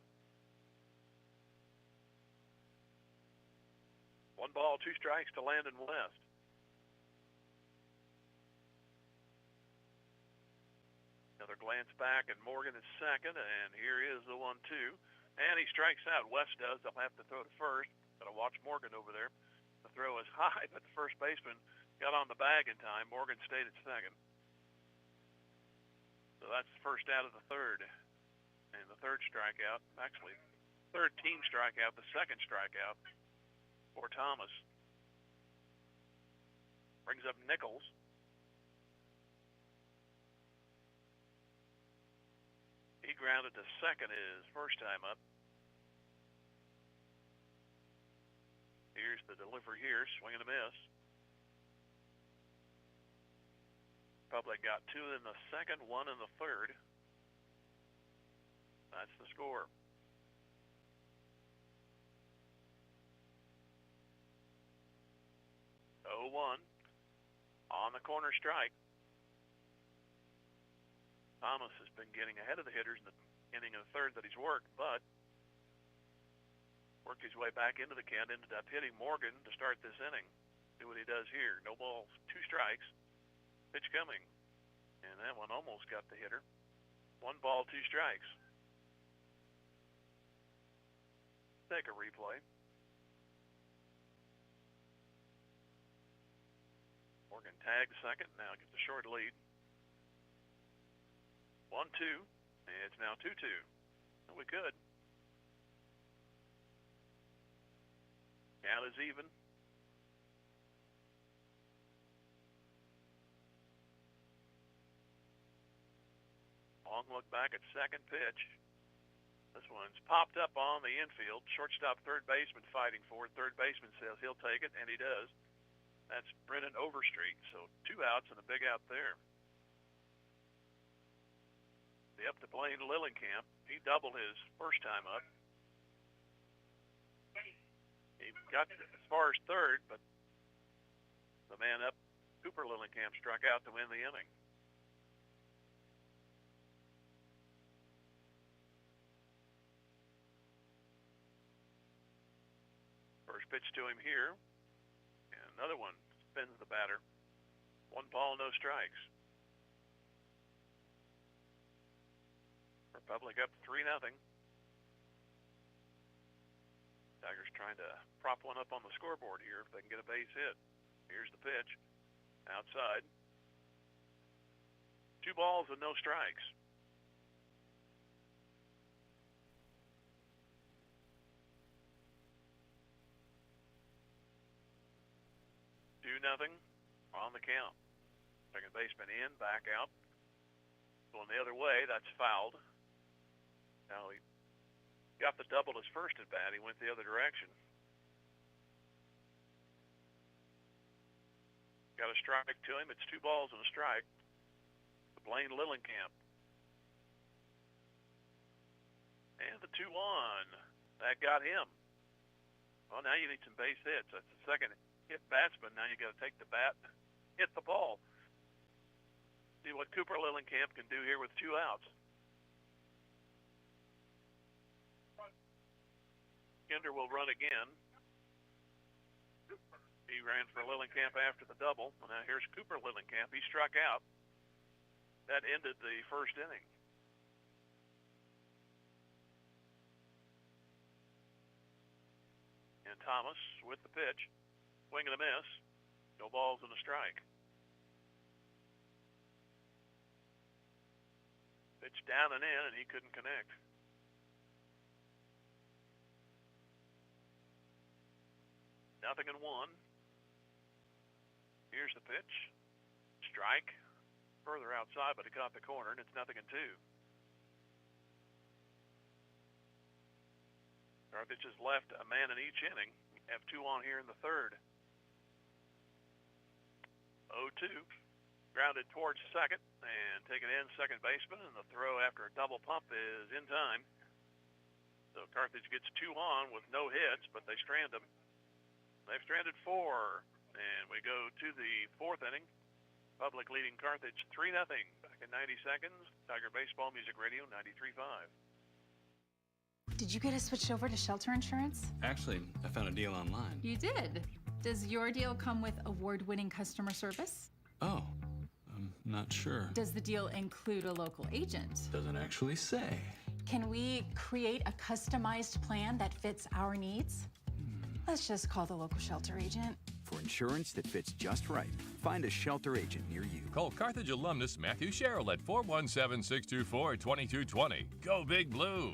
1 ball, 2 strikes to Landon West. Another glance back, and Morgan is second, and here is the 1-2. And he strikes out. West does. They'll have to throw to first. Got to watch Morgan over there. The throw is high, but the first baseman got on the bag in time. Morgan stayed at second. So that's the first out of the third. And the third strikeout, actually, third team strikeout, the second strikeout for Thomas. Brings up Nichols. He grounded to second his first time up. Here's the delivery here, swing and a miss. Republic got 2 in the second, 1 in the third. That's the score. Oh, 1 on the corner strike. Thomas has been getting ahead of the hitters in the inning of the third that he's worked, but worked his way back into the count, ended up hitting Morgan to start this inning. See what he does here. No balls, 2 strikes. Pitch coming. And that one almost got the hitter. 1 ball, 2 strikes. Take a replay. Morgan tags second, now gets a short lead. 1-2. It's now 2-2. We could. Count is even. Long look back at second pitch. This one's popped up on the infield. Shortstop, third baseman fighting for it. Third baseman says he'll take it, and he does. That's Brennan Overstreet. So 2 outs and a big out there. Up to Blaine Lillenkamp. He doubled his first time up. He got as far as third, but the man up, Cooper Lillenkamp, struck out to win the inning. First pitch to him here. And another one spins the batter. 1 ball, no strikes. Republic up 3-0. Tigers trying to prop one up on the scoreboard here if they can get a base hit. Here's the pitch. Outside. 2 balls and no strikes. Two nothing on the count. Second baseman in, back out. Going the other way, that's fouled. Now he got the double his first at bat. He went the other direction. Got a strike to him. It's 2 balls and a strike. Blaine Lillenkamp. And the 2-1. That got him. Well, now you need some base hits. That's the second hit batsman. Now you got to take the bat, hit the ball. See what Cooper Lillenkamp can do here with 2 outs. Kinder will run again. He ran for Lillenkamp after the double. Well, now here's Cooper Lillenkamp. He struck out. That ended the first inning. And Thomas with the pitch. Swing and a miss. No balls and a strike. Pitch down and in, and he couldn't connect. Nothing in 1. Here's the pitch. Strike. Further outside, but it caught the corner, and it's 0-2. Carthage has left a man in each inning. Have 2 on here in the third. 0-2. Grounded towards second and taken in second baseman, and the throw after a double pump is in time. So Carthage gets 2 on with no hits, but they strand them. They've stranded 4, and we go to the 4th inning. Republic leading Carthage 3-0. Back in 90 seconds. Tiger Baseball Music Radio 93.5. Did you get us switched over to shelter insurance? Actually, I found a deal online. You did. Does your deal come with award-winning customer service? Oh, I'm not sure. Does the deal include a local agent? Doesn't actually say. Can we create a customized plan that fits our needs? Let's just call the local shelter agent. For insurance that fits just right, find a shelter agent near you. Call Carthage alumnus Matthew Sherrill at 417-624-2220. Go Big Blue!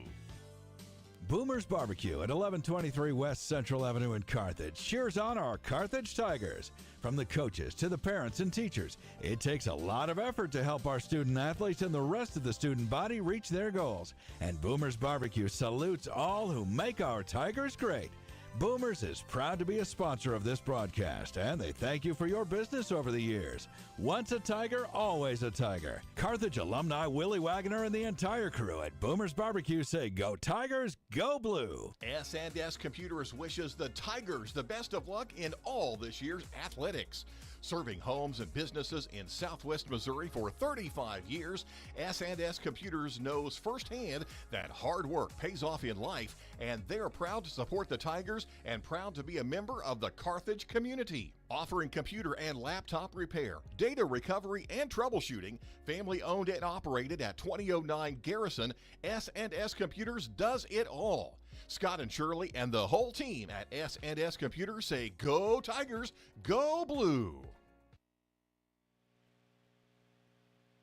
Boomer's Barbecue at 1123 West Central Avenue in Carthage cheers on our Carthage Tigers. From the coaches to the parents and teachers, it takes a lot of effort to help our student athletes and the rest of the student body reach their goals. And Boomer's Barbecue salutes all who make our Tigers great. Boomers is proud to be a sponsor of this broadcast, and they thank you for your business over the years. Once a Tiger, always a Tiger. Carthage alumni Willie Wagner and the entire crew at Boomers Barbecue say, go Tigers, go Blue. S&S Computers wishes the Tigers the best of luck in all this year's athletics. Serving homes and businesses in Southwest Missouri for 35 years, S&S Computers knows firsthand that hard work pays off in life, and they're proud to support the Tigers and proud to be a member of the Carthage community. Offering computer and laptop repair, data recovery, and troubleshooting, family owned and operated at 2009 Garrison, S&S Computers does it all. Scott and Shirley and the whole team at S&S Computers say, go Tigers, go Blue.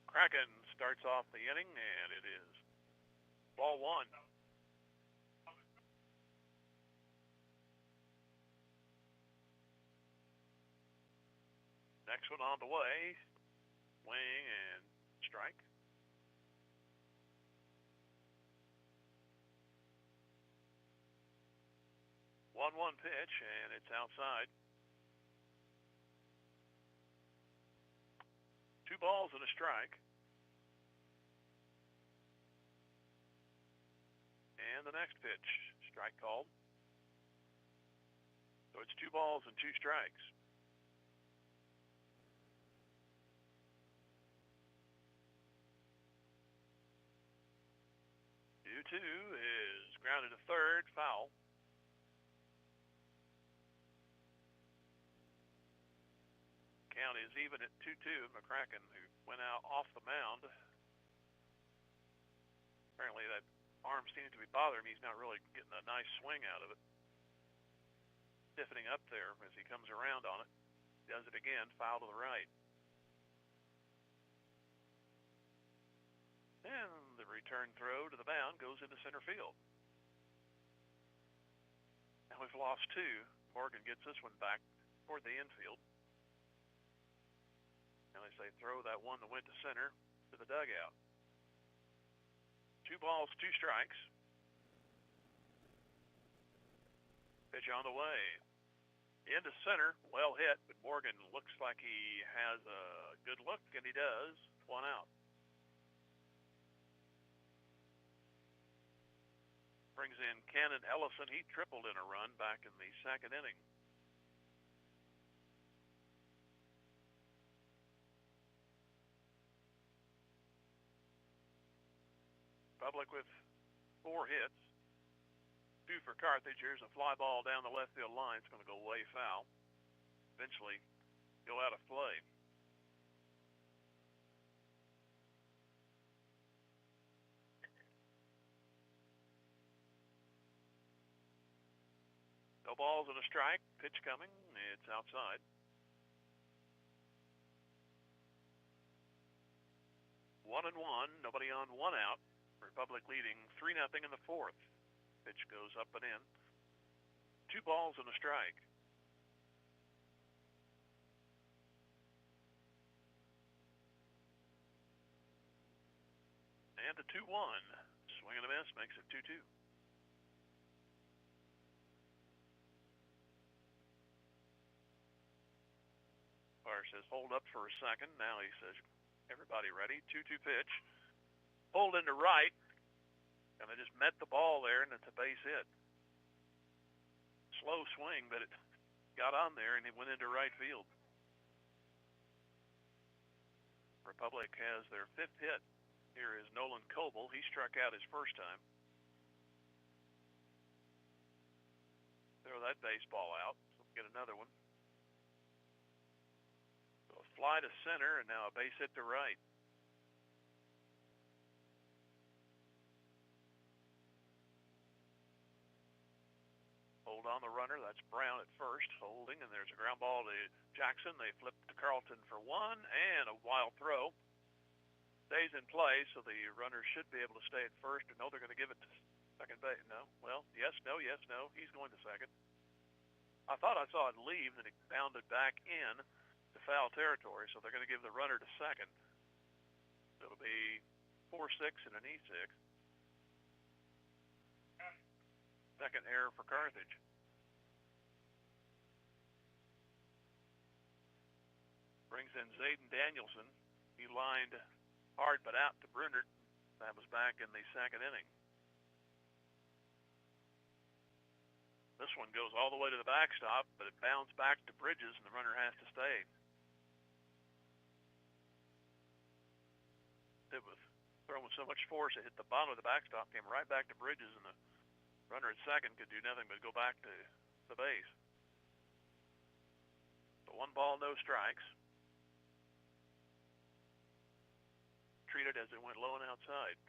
Kraken starts off the inning, and it is ball 1. Next one on the way. Swing and strike. One pitch, and it's outside. 2 balls and a strike. And the next pitch, strike called. So it's 2 balls and 2 strikes. Two is grounded to third, foul. Count is even at 2-2. McCracken, who went out off the mound. Apparently that arm seems to be bothering him. He's not really getting a nice swing out of it. Stiffening up there as he comes around on it. Does it again, foul to the right. And the return throw to the mound goes into center field. Now we've lost 2. Morgan gets this one back toward the infield. And they say throw that one that went to center to the dugout. 2 balls, 2 strikes. Pitch on the way. Into center, well hit, but Morgan looks like he has a good look, and he does. 1 out. Brings in Cannon Ellison. He tripled in a run back in the 2nd inning. Republic with 4 hits. 2 for Carthage. Here's a fly ball down the left field line. It's going to go way foul. Eventually go out of play. No balls and a strike. Pitch coming. It's outside. 1-1. Nobody on, 1 out. Republic leading 3-0 in the 4th. Pitch goes up and in. 2 balls and a strike. And a 2-1. Swing and a miss makes it 2-2. Umpire says hold up for a second. Now he says, everybody ready? 2-2 pitch. Hold into right. And I just met the ball there, and it's a base hit. Slow swing, but it got on there, and it went into right field. Republic has their 5th hit. Here is Nolan Coble. He struck out his first time. Throw that baseball out. So we'll get another one. So a fly to center, and now a base hit to right. Hold on the runner. That's Brown at first, holding, and there's a ground ball to Jackson. They flip to Carlton for one, and a wild throw. Stays in play, so the runner should be able to stay at first. Or no, they're going to give it to second base. No, well, yes, no, yes, no. He's going to second. I thought I saw it leave, then it bounded back in to foul territory, so they're going to give the runner to second. So it'll be 4-6 and an E6. Second error for Carthage. Brings in Zayden Danielson. He lined hard but out to Brunert. That was back in the second inning. This one goes all the way to the backstop, but it bounds back to Bridges, and the runner has to stay. It was thrown with so much force, it hit the bottom of the backstop, came right back to Bridges, and the runner at second could do nothing but go back to the base. So 1 ball, no strikes. Treated as it went low and outside.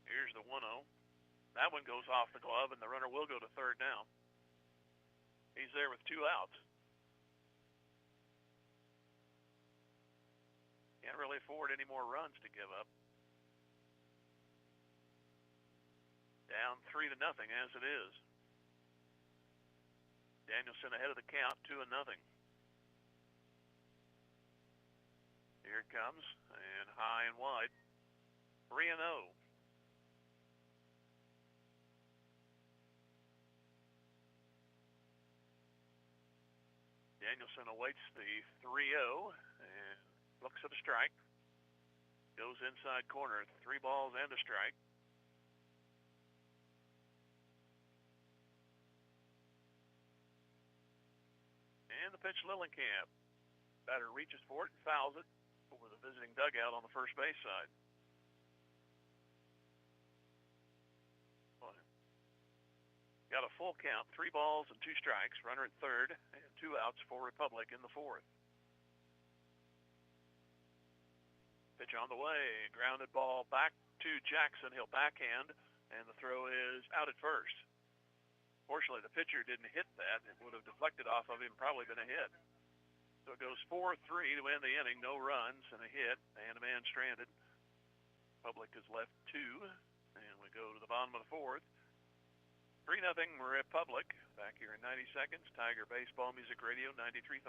Here's the 1-0. That one goes off the glove, and the runner will go to third now. He's there with 2 outs. Can't really afford any more runs to give up. Down 3-0 as it is. Danielson ahead of the count, 2-0. Here it comes, and high and wide. 3-0. Danielson awaits the 3-0 and looks at a strike. Goes inside corner, 3 balls and a strike. And the pitch, Lillenkamp. Batter reaches for it and fouls it over the visiting dugout on the first base side. Got a full count, 3 balls and 2 strikes, runner at third, and 2 outs for Republic in the 4th. Pitch on the way, grounded ball back to Jackson. He'll backhand, and the throw is out at first. Fortunately, the pitcher didn't hit that. It would have deflected off of him, probably been a hit. So it goes 4-3 to end the inning. No runs and a hit, and a man stranded. Republic has left 2, and we go to the bottom of the 4th. 3-0 Republic. Back here in 90 seconds. Tiger Baseball Music Radio 93.5.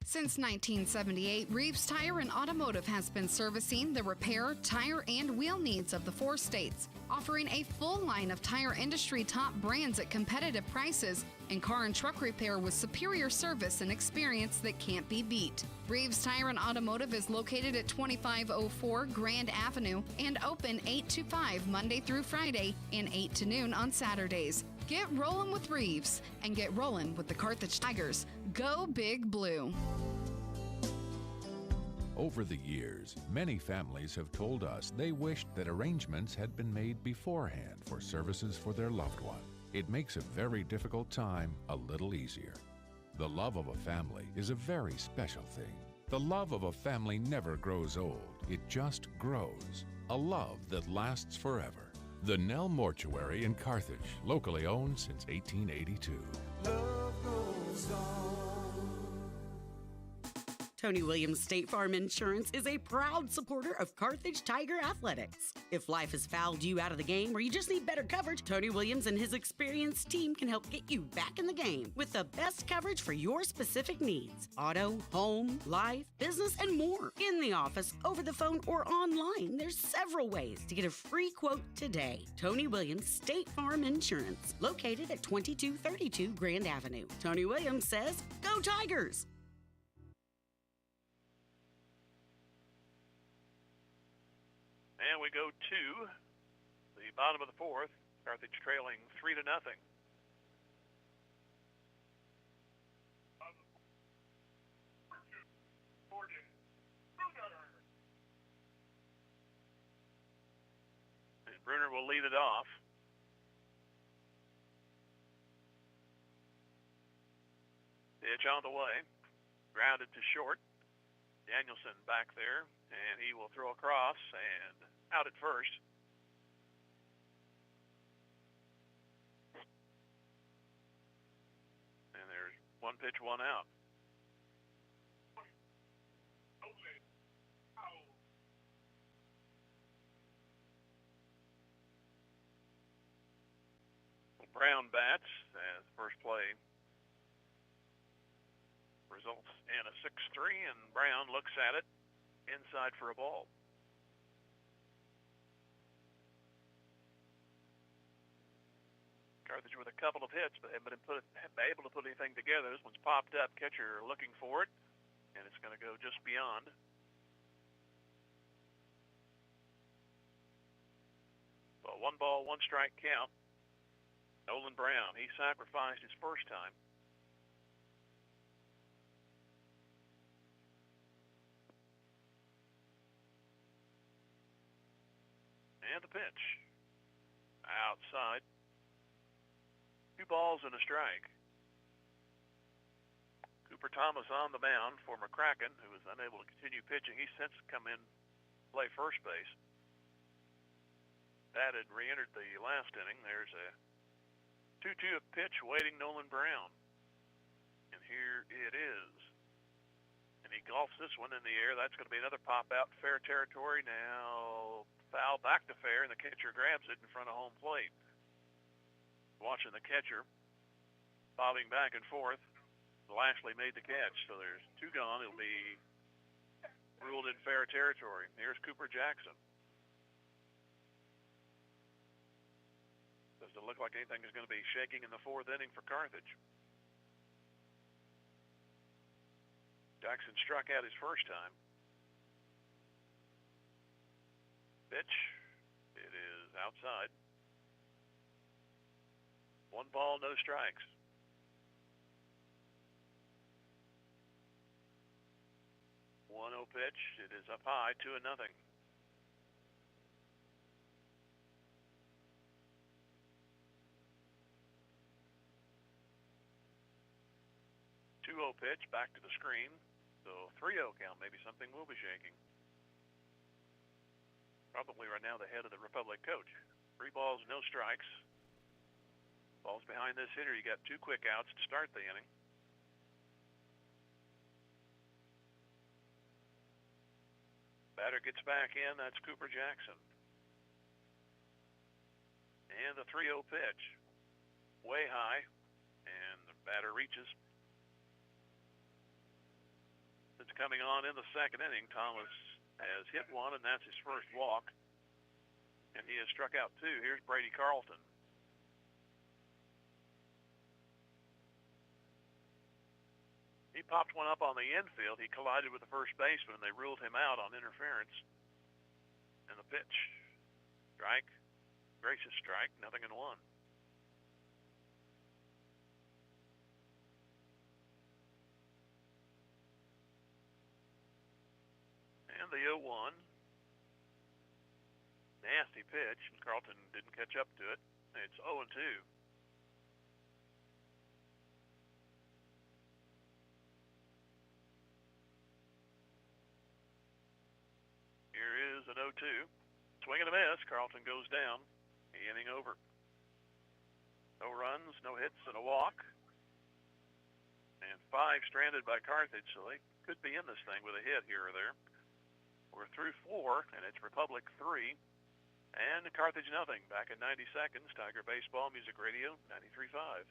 Since 1978, Reeves Tire and Automotive has been servicing the repair, tire, and wheel needs of the 4 states, offering a full line of tire industry top brands at competitive prices and car and truck repair with superior service and experience that can't be beat. Reeves Tire and Automotive is located at 2504 Grand Avenue and open 8 to 5 Monday through Friday and 8 to noon on Saturdays. Get rolling with Reeves and get rolling with the Carthage Tigers. Go Big Blue. Over the years, many families have told us they wished that arrangements had been made beforehand for services for their loved one. It makes a very difficult time a little easier. The love of a family is a very special thing. The love of a family never grows old. It just grows. A love that lasts forever. The Nell Mortuary in Carthage, locally owned since 1882. Love goes on. Tony Williams State Farm Insurance is a proud supporter of Carthage Tiger Athletics. If life has fouled you out of the game or you just need better coverage, Tony Williams and his experienced team can help get you back in the game with the best coverage for your specific needs. Auto, home, life, business, and more. In the office, over the phone, or online, there's several ways to get a free quote today. Tony Williams State Farm Insurance, located at 2232 Grand Avenue. Tony Williams says, "Go Tigers!" And we go to the bottom of the fourth. Carthage trailing 3-0. And Bruner will lead it off. Pitch on the way. Grounded to short. Danielson back there, and he will throw across and out at first. And there's one pitch, one out. Brown bats as first play results in a 6-3, and Brown looks at it inside for a ball. Carthage with a couple of hits, but haven't been able to put anything together. This one's popped up. Catcher looking for it, and it's going to go just beyond. So 1 ball, 1 strike count. Nolan Brown, he sacrificed his first time. And the pitch. Outside. 2 balls and a strike. Cooper Thomas on the mound for McCracken, who was unable to continue pitching. He's since come in play first base. That had re-entered the last inning. There's a 2-2 pitch waiting Nolan Brown. And here it is. And he golfs this one in the air. That's going to be another pop out. Fair territory now. Foul back to fair, and the catcher grabs it in front of home plate. Watching the catcher bobbing back and forth. Lashley made the catch, so there's 2 gone. It'll be ruled in fair territory. Here's Cooper Jackson. Doesn't look like anything is going to be shaking in the 4th inning for Carthage. Jackson struck out his first time. Pitch. It is outside. 1 ball, no strikes. One 1-0 pitch. It is up high, 2-0. 2-0 pitch, back to the screen. So 3-0 count, maybe something will be shaking. Probably right now the head of the Republic coach. 3 balls, no strikes. Balls behind this hitter, you got 2 quick outs to start the inning. Batter gets back in, that's Cooper Jackson. And the 3-0 pitch. Way high, and the batter reaches. It's coming on in the 2nd inning. Thomas has hit 1, and that's his first walk. And he has struck out 2. Here's Brady Carlton. He popped one up on the infield. He collided with the first baseman, and they ruled him out on interference. And the pitch. Strike. Gracious strike. 0-1. And the 0-1. Nasty pitch, and Carlton didn't catch up to it. It's 0-2. Here is an 0-2. Swing and a miss. Carlton goes down. The inning over. No runs, no hits, and a walk. And 5 stranded by Carthage, so they could be in this thing with a hit here or there. We're through 4, and it's Republic 3 and Carthage nothing. Back in 90 seconds, Tiger Baseball Music Radio 93.5.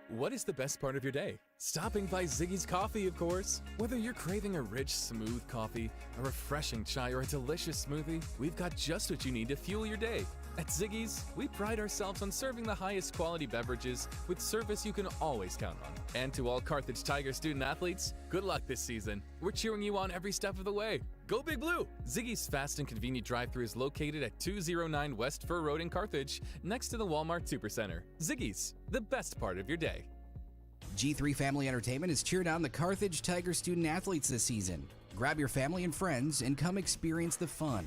What is the best part of your day? Stopping by Ziggy's Coffee, of course. Whether you're craving a rich, smooth coffee, a refreshing chai, or a delicious smoothie, we've got just what you need to fuel your day. At Ziggy's, we pride ourselves on serving the highest quality beverages with service you can always count on. And to all Carthage Tiger student athletes, good luck this season. We're cheering you on every step of the way. Go Big Blue! Ziggy's fast and convenient drive-thru is located at 209 West Fur Road in Carthage, next to the Walmart Supercenter. Ziggy's, the best part of your day. G3 Family Entertainment has cheered on the Carthage Tiger student athletes this season. Grab your family and friends and come experience the fun.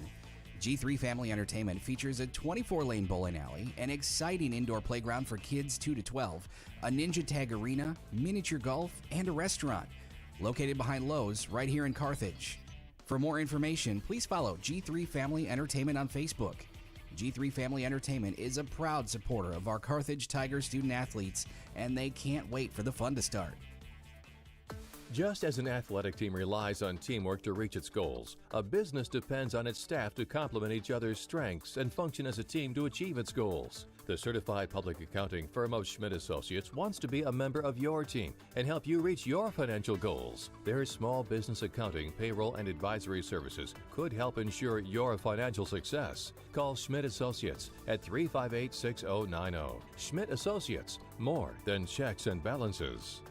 G3 Family Entertainment features a 24-lane bowling alley, an exciting indoor playground for kids 2 to 12, a ninja tag arena, miniature golf, and a restaurant. Located behind Lowe's right here in Carthage. For more information, please follow G3 Family Entertainment on Facebook. G3 Family Entertainment is a proud supporter of our Carthage Tiger student athletes, and they can't wait for the fun to start. Just as an athletic team relies on teamwork to reach its goals, a business depends on its staff to complement each other's strengths and function as a team to achieve its goals. The certified public accounting firm of Schmidt Associates wants to be a member of your team and help you reach your financial goals. Their small business accounting, payroll, and advisory services could help ensure your financial success. Call Schmidt Associates at 358-6090. Schmidt Associates, more than checks and balances.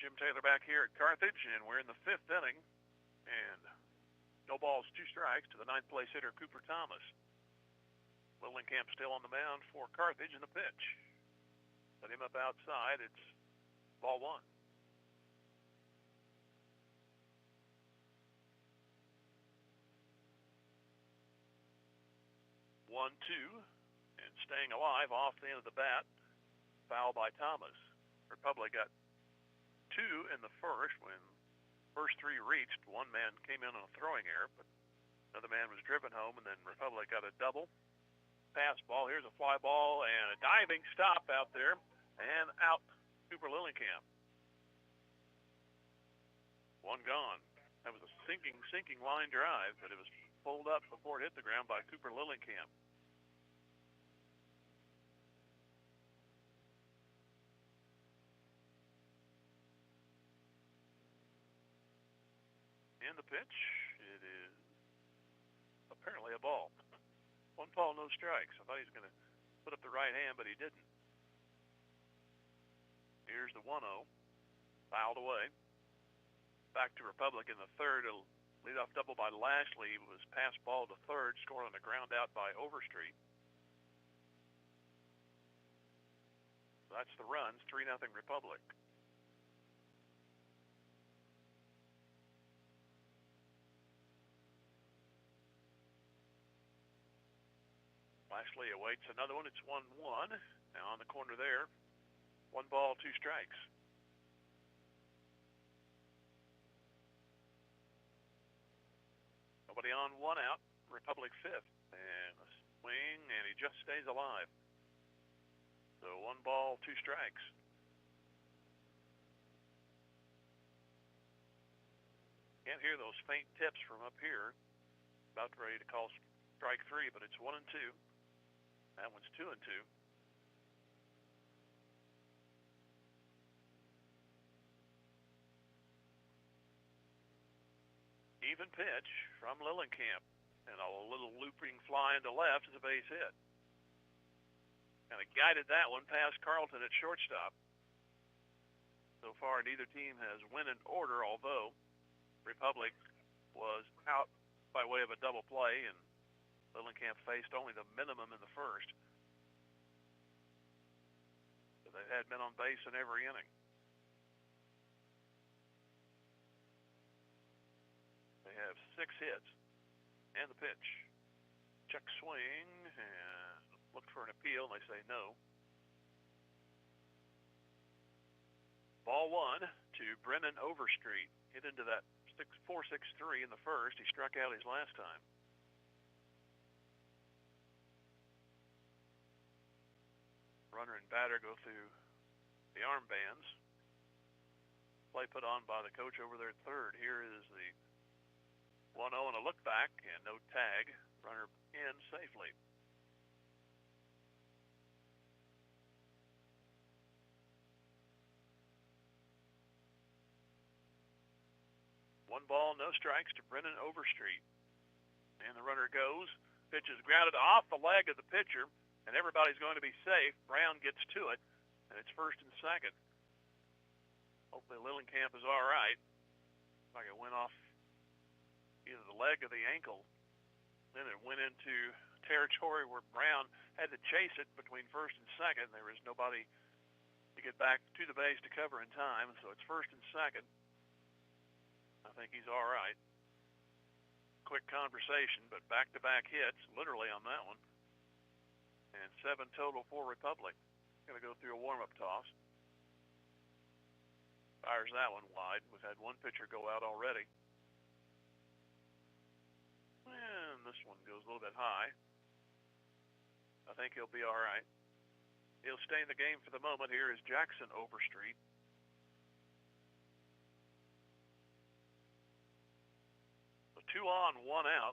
Jim Taylor back here at Carthage, and we're in the 5th inning. And no balls, 2 strikes to the 9th place hitter, Cooper Thomas. Lillenkamp still on the mound for Carthage in the pitch. Set him up outside. It's ball 1. One, 2, and staying alive off the end of the bat. Foul by Thomas. Republic got 2 in the first when first 3 reached. One man came in on a throwing error, but another man was driven home, and then Republic got a double. Pass ball. Here's a fly ball and a diving stop out there, and out Cooper Lillenkamp. 1 gone. That was a sinking line drive, but it was pulled up before it hit the ground by Cooper Lillenkamp. In the pitch, it is apparently a ball. 1 ball, no strikes. I thought he was going to put up the right hand, but he didn't. Here's the 1-0. Fouled away. Back to Republic in the 3rd. A leadoff double by Lashley was pass ball to 3rd, scored on the ground out by Overstreet. That's the runs, 3-0 Republic. Lashley awaits another one. It's 1-1. Now on the corner there. 1 ball, 2 strikes. Nobody on, 1 out. Republic 5th. And a swing, and he just stays alive. So 1 ball, 2 strikes. Can't hear those faint tips from up here. About ready to call strike 3, but it's 1-2. That one's 2-2. Even pitch from Lillenkamp. And a little looping fly into left is a base hit. Kind of guided that one past Carlton at shortstop. So far, neither team has win in order, although Republic was out by way of a double play, and Lillenkamp faced only the minimum in the first. But they had men on base in every inning. They have 6 hits and the pitch. Check swing and look for an appeal, and they say no. Ball 1 to Brennan Overstreet. Hit into that 4-6-3 in the first. He struck out his last time. Runner and batter go through the armbands. Play put on by the coach over there at third. Here is the 1-0 and a look back and no tag. Runner in safely. One ball, no strikes to Brennan Overstreet. And the runner goes. Pitch is grounded off the leg of the pitcher, and everybody's going to be safe. Brown gets to it, and it's first and second. Hopefully Lillenkamp is all right. Like it went off either the leg or the ankle. Then it went into territory where Brown had to chase it between first and second. There was nobody to get back to the base to cover in time, so it's first and second. I think he's all right. Quick conversation, but back-to-back hits, literally on that one. And 7 total for Republic. Going to go through a warm-up toss. Fires that one wide. We've had one pitcher go out already. And this one goes a little bit high. I think he'll be all right. He'll stay in the game for the moment. Here is Jackson Overstreet. So 2 on, 1 out.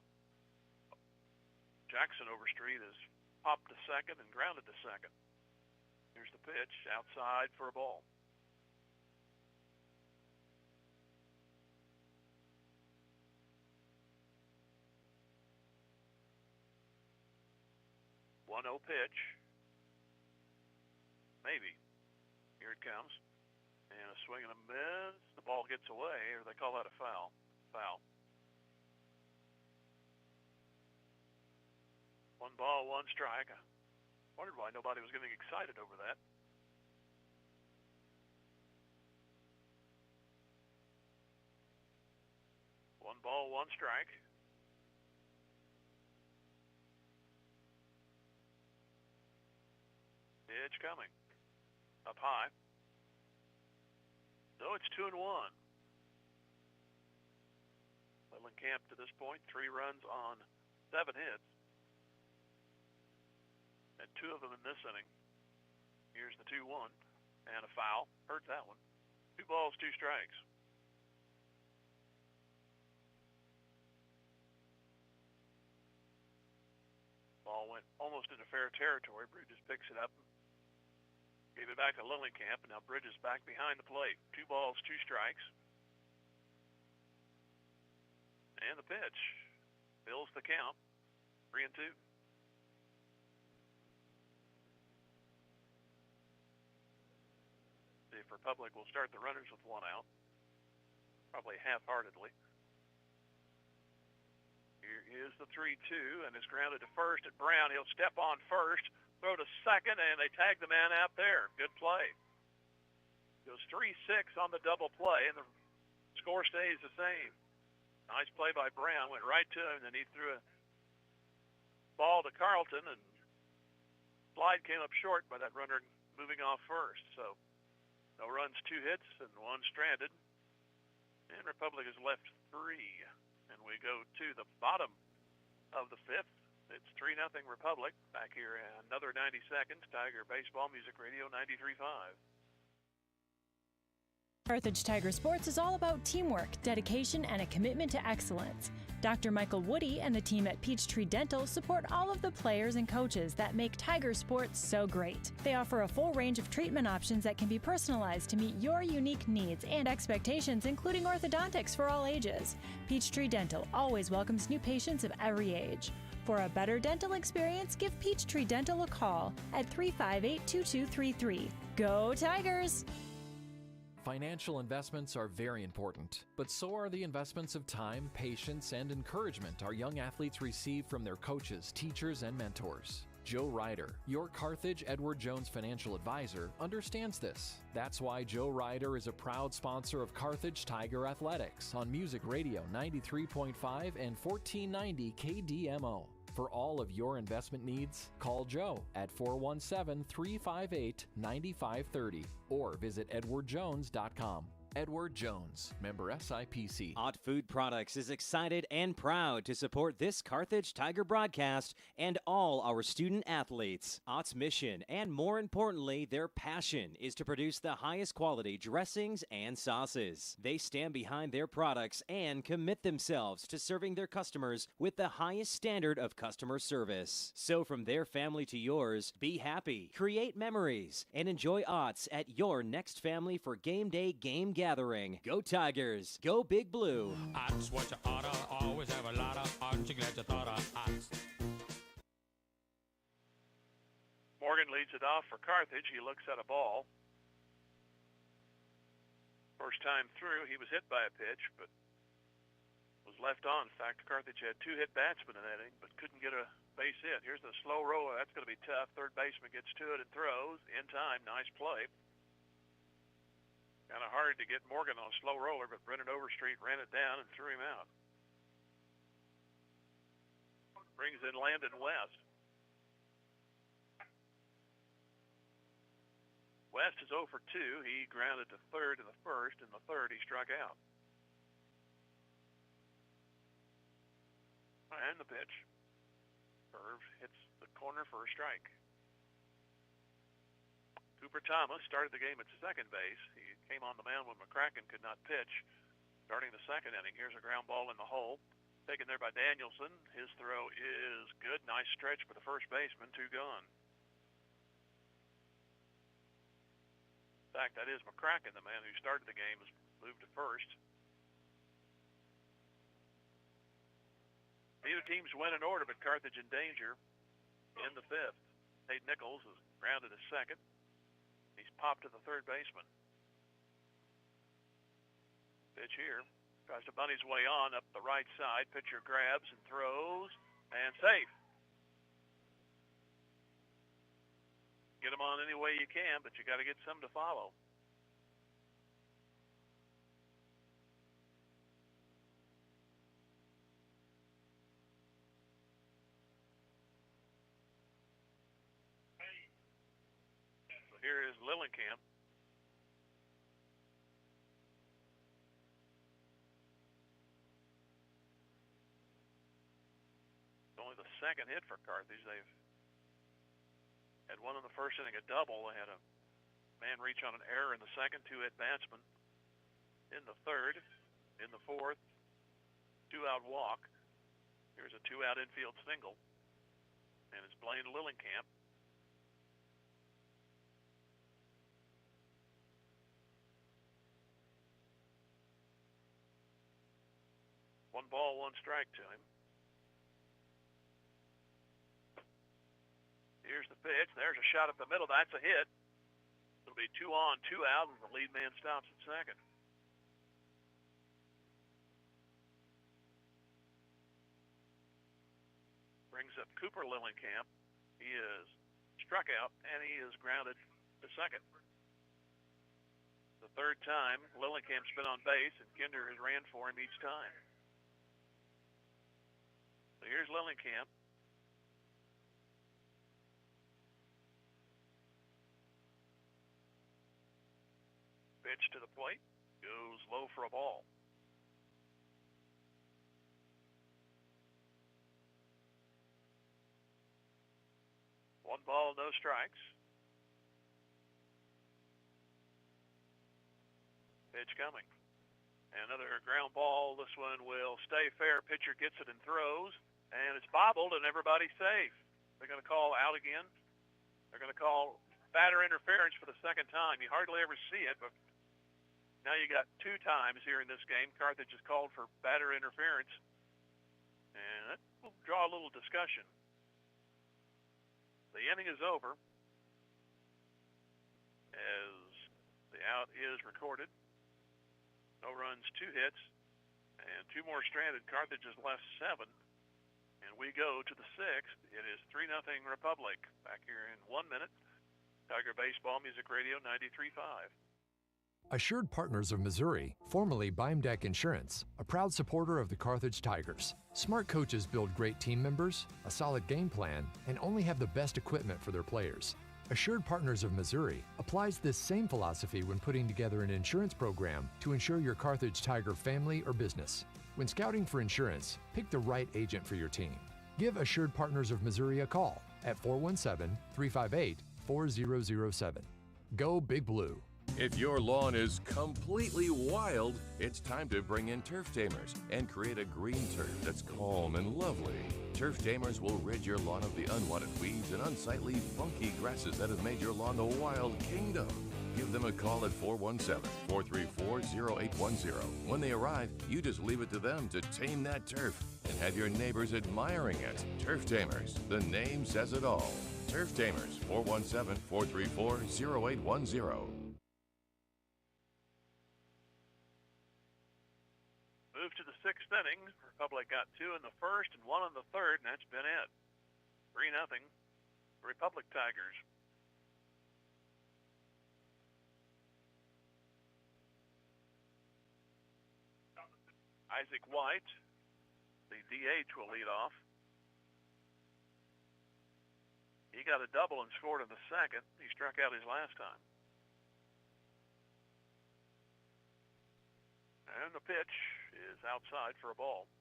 Jackson Overstreet is popped to second and grounded to second. Here's the pitch, outside for a ball. One-0 pitch. Maybe. Here it comes. And a swing and a miss. The ball gets away, or they call that a foul. Foul. 1 ball, 1 strike. I wondered why nobody was getting excited over that. One ball, 1 strike. Pitch coming. Up high. So it's 2-1. Lillenkamp to this point, 3 runs on 7 hits. And 2 of them in this inning. Here's the 2-1. And a foul. Hurt that one. 2 balls, 2 strikes. Ball went almost into fair territory. Bridges picks it up. Gave it back to Lillenkamp, and now Bridges back behind the plate. 2 balls, 2 strikes. And the pitch fills the count. 3-2. See if Republic will start the runners with 1 out. Probably half-heartedly. Here is the 3-2, and it's grounded to first at Brown. He'll step on first. Throw to second, and they tag the man out there. Good play. Goes 3-6 on the double play, and the score stays the same. Nice play by Brown. Went right to him, and then he threw a ball to Carlton, and slide came up short by that runner moving off first. So no runs, 2 hits, and 1 stranded. And Republic is left 3. And we go to the bottom of the 5th. It's 3-0 Republic. Back here in another 90 seconds. Tiger Baseball Music Radio 93.5. Carthage Tiger Sports is all about teamwork, dedication, and a commitment to excellence. Dr. Michael Woody and the team at Peachtree Dental support all of the players and coaches that make Tiger Sports so great. They offer a full range of treatment options that can be personalized to meet your unique needs and expectations, including orthodontics for all ages. Peachtree Dental always welcomes new patients of every age. For a better dental experience, give Peachtree Dental a call at 358-2233. Go Tigers! Financial investments are very important, but so are the investments of time, patience, and encouragement our young athletes receive from their coaches, teachers, and mentors. Joe Ryder, your Carthage Edward Jones financial advisor, understands this. That's why Joe Ryder is a proud sponsor of Carthage Tiger Athletics on Music Radio 93.5 and 1490 KDMO. For all of your investment needs, call Joe at 417-358-9530 or visit edwardjones.com. Edward Jones, member SIPC. Ott Food Products is excited and proud to support this Carthage Tiger broadcast and all our student athletes. Ott's mission, and more importantly, their passion, is to produce the highest quality dressings and sauces. They stand behind their products and commit themselves to serving their customers with the highest standard of customer service. So from their family to yours, be happy, create memories, and enjoy Ott's at your next family for game day game gathering. Go Tigers, go Big Blue. Ott's what you oughta, always have a lot of. Aren't you glad you thought of Ott's? Morgan leads it off for Carthage. He looks at a ball. First time through, he was hit by a pitch, but was left on. In fact, Carthage had 2 hit batsmen in that inning, but couldn't get a base hit. Here's the slow roller. That's going to be tough. Third baseman gets to it and throws. In time, nice play. Kind of hard to get Morgan on a slow roller, but Brennan Overstreet ran it down and threw him out. Brings in Landon West. West is 0 for 2. He grounded to third in the first. In the third, he struck out. And the pitch. Curve hits the corner for a strike. Cooper Thomas started the game at second base. He came on the mound when McCracken could not pitch. Starting the second inning, here's a ground ball in the hole. Taken there by Danielson. His throw is good. Nice stretch for the first baseman. 2 gone. In fact, that is McCracken, the man who started the game, has moved to first. Neither team's win in order, but Carthage in danger in the 5th. Tate Nichols is grounded to second. He's popped to the third baseman. Pitch here. Tries to bunt his way on up the right side. Pitcher grabs and throws, and safe. Get him on any way you can, but you got to get some to follow. So here is Lillenkamp. Only the second hit for Carthage. They've had one in the first inning, a double. They had a man reach on an error in the second, 2 hit batsmen in the third. In the fourth, 2-out walk. Here's a 2-out infield single. And it's Blaine Lillenkamp. One ball, 1 strike to him. Here's the pitch. There's a shot up the middle. That's a hit. It'll be 2 on, 2 out, and the lead man stops at second. Brings up Cooper Lillenkamp. He is struck out, and he is grounded to second. The third time Lillenkamp's been on base, and Kinder has ran for him each time. So here's Lillenkamp. Pitch to the plate, goes low for a ball. One ball, no strikes. Pitch coming. Another ground ball. This one will stay fair. Pitcher gets it and throws, and it's bobbled, and everybody's safe. They're going to call out again. They're going to call batter interference for the second time. You hardly ever see it, but now you got 2 times here in this game. Carthage has called for batter interference, and that will draw a little discussion. The inning is over as the out is recorded. No runs, 2 hits, and 2 more stranded. Carthage has left 7, and we go to the 6th. It is 3-0 Republic. Back here in 1 minute. Tiger Baseball Music Radio 93.5. Assured Partners of Missouri, formerly Beimdeck Insurance, a proud supporter of the Carthage Tigers. Smart coaches build great team members, a solid game plan, and only have the best equipment for their players. Assured Partners of Missouri applies this same philosophy when putting together an insurance program to insure your Carthage Tiger family or business. When scouting for insurance, pick the right agent for your team. Give Assured Partners of Missouri a call at 417-358-4007. Go Big Blue. If your lawn is completely wild, it's time to bring in Turf Tamers and create a green turf that's calm and lovely. Turf Tamers will rid your lawn of the unwanted weeds and unsightly, funky grasses that have made your lawn the wild kingdom. Give them a call at 417-434-0810. When they arrive, you just leave it to them to tame that turf and have your neighbors admiring it. Turf Tamers, the name says it all. Turf Tamers, 417-434-0810. Move to the sixth inning. Republic got 2 in the first and 1 in the third, and that's been it. 3-0. Republic Tigers. Isaac White, the DH, will lead off. He got a double and scored in the second. He struck out his last time. And the pitch is outside for a ball.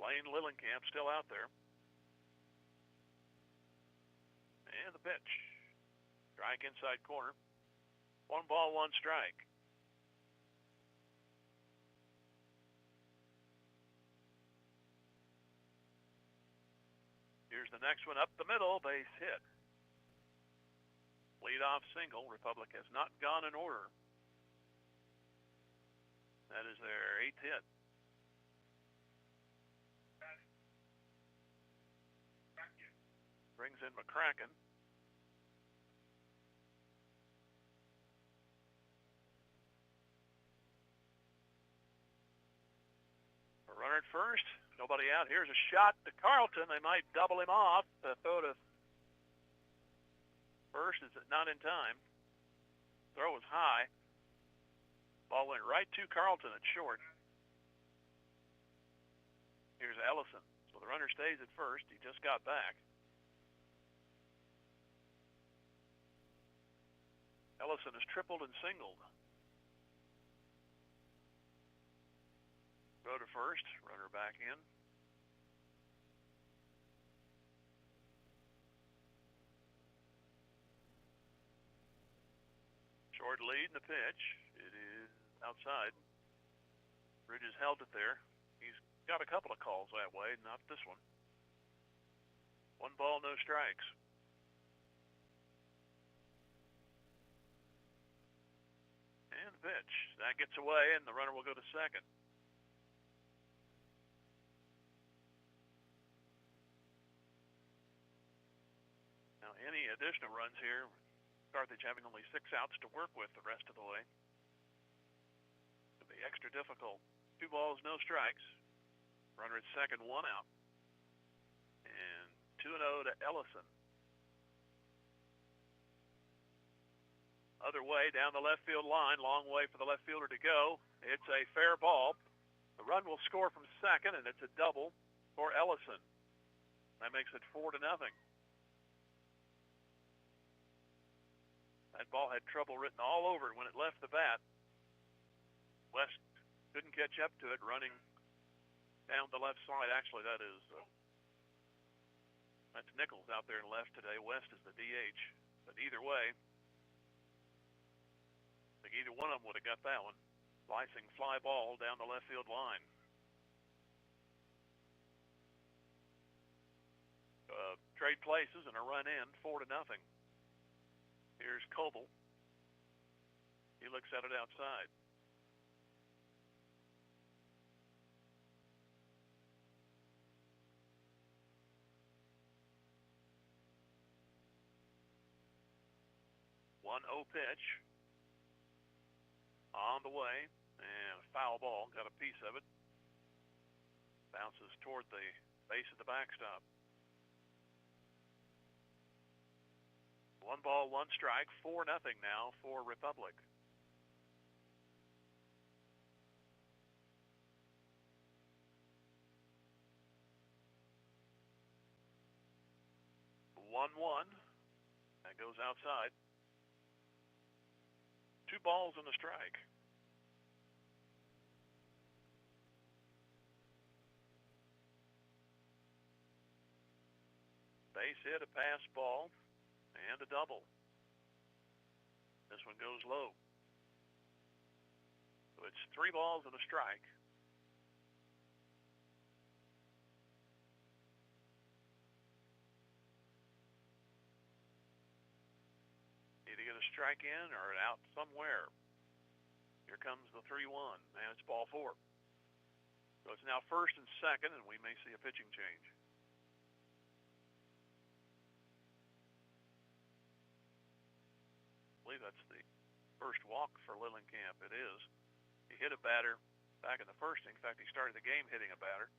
Blaine Lillenkamp still out there. And the pitch. Strike inside corner. 1 ball, 1 strike. Here's the next one up the middle, base hit. Leadoff single. Republic has not gone in order. That is their 8th hit. Brings in McCracken. A runner at first. Nobody out. Here's a shot to Carlton. They might double him off. The throw to first is not in time. Throw was high. Ball went right to Carlton at short. Here's Ellison. So the runner stays at first. He just got back. Ellison has tripled and singled. Go to first. Runner back in. Short lead in the pitch. It is outside. Bridges held it there. He's got a couple of calls that way, not this one. 1 ball, no strikes. And the pitch. That gets away, and the runner will go to second. Now, any additional runs here, Carthage having only 6 outs to work with the rest of the way. It'll be extra difficult. 2 balls, no strikes. Runner at second, 1 out. And 2-0 to Ellison. Other way down the left field line, long way for the left fielder to go. It's a fair ball. The run will score from second, and it's a double for Ellison. That makes it 4-0. That ball had trouble written all over it when it left the bat. West couldn't catch up to it, running down the left side. Actually, that's Nichols out there in left today. West is the DH. But either way, I think either one of them would have got that one. Slicing fly ball down the left field line. Trade places and a run in, 4-0. Here's Coble. He looks at it outside. One 0 pitch. On the way. And a foul ball. Got a piece of it. Bounces toward the base of the backstop. 1 ball, 1 strike, 4-0 now for Republic. 1-1. That goes outside. 2 balls and a strike. Base hit, a pass ball, and a double. This one goes low. So it's 3 balls and a strike. Either get a strike in or an out somewhere. Here comes the 3-1, and it's ball 4. So it's now first and second, and we may see a pitching change. I believe that's the first walk for Lillenkamp. It is. He hit a batter back in the first inning. In fact, he started the game hitting a batter.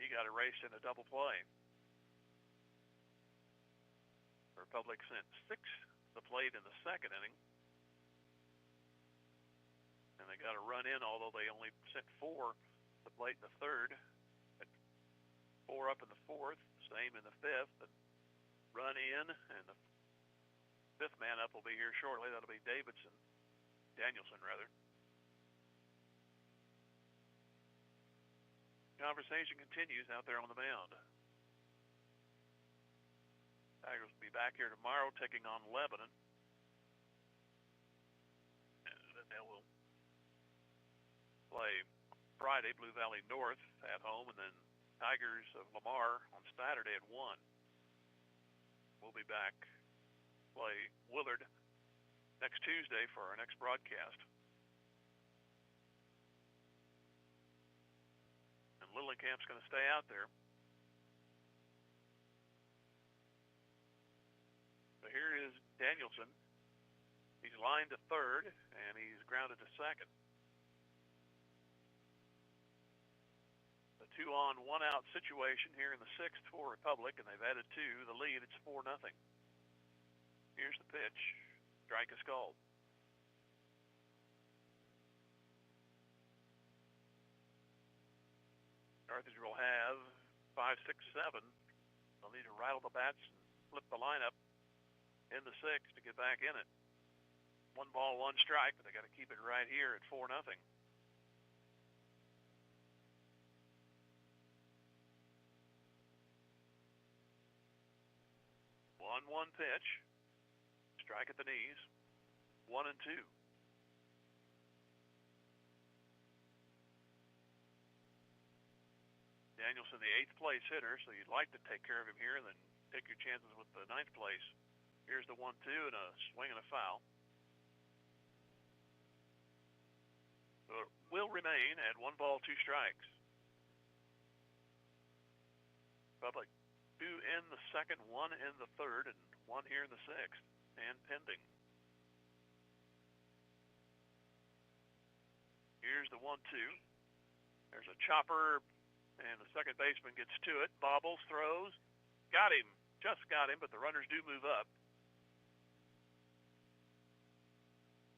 He got erased in a double play. The Republic sent 6 to the plate in the second inning. And they got a run in, although they only sent 4 to the plate in the third. And 4 up in the fourth, same in the fifth. And run in, and the 5th man up will be here shortly. That'll be Danielson rather. Conversation continues out there on the mound. Tigers will be back here tomorrow taking on Lebanon. And then they will play Friday, Blue Valley North at home, and then Tigers of Lamar on Saturday at 1. We'll be back play Willard next Tuesday for our next broadcast. And Lillenkamp's going to stay out there. So here is Danielson. He's lined to third, and he's grounded to second. The 2-on, 1-out situation here in the 6th for Republic, and they've added 2. The lead, it's 4-0. Here's the pitch. Strike is called. Carthage will have 5, 6, 7. They'll need to rattle the bats and flip the lineup in the 6th to get back in it. 1 ball, 1 strike, but they got to keep it right here at 4-0. One pitch. Strike at the knees. 1 and 2. Danielson, the 8th place hitter, so you'd like to take care of him here and then take your chances with the 9th place. Here's the 1-2 and a swing and a foul. So it will remain at 1 ball, 2 strikes. Republic 2 in the 2nd, 1 in the 3rd, and 1 here in the 6th, and pending. Here's the 1-2. There's a chopper, and the second baseman gets to it. Bobbles, throws. Got him. Just got him, but the runners do move up.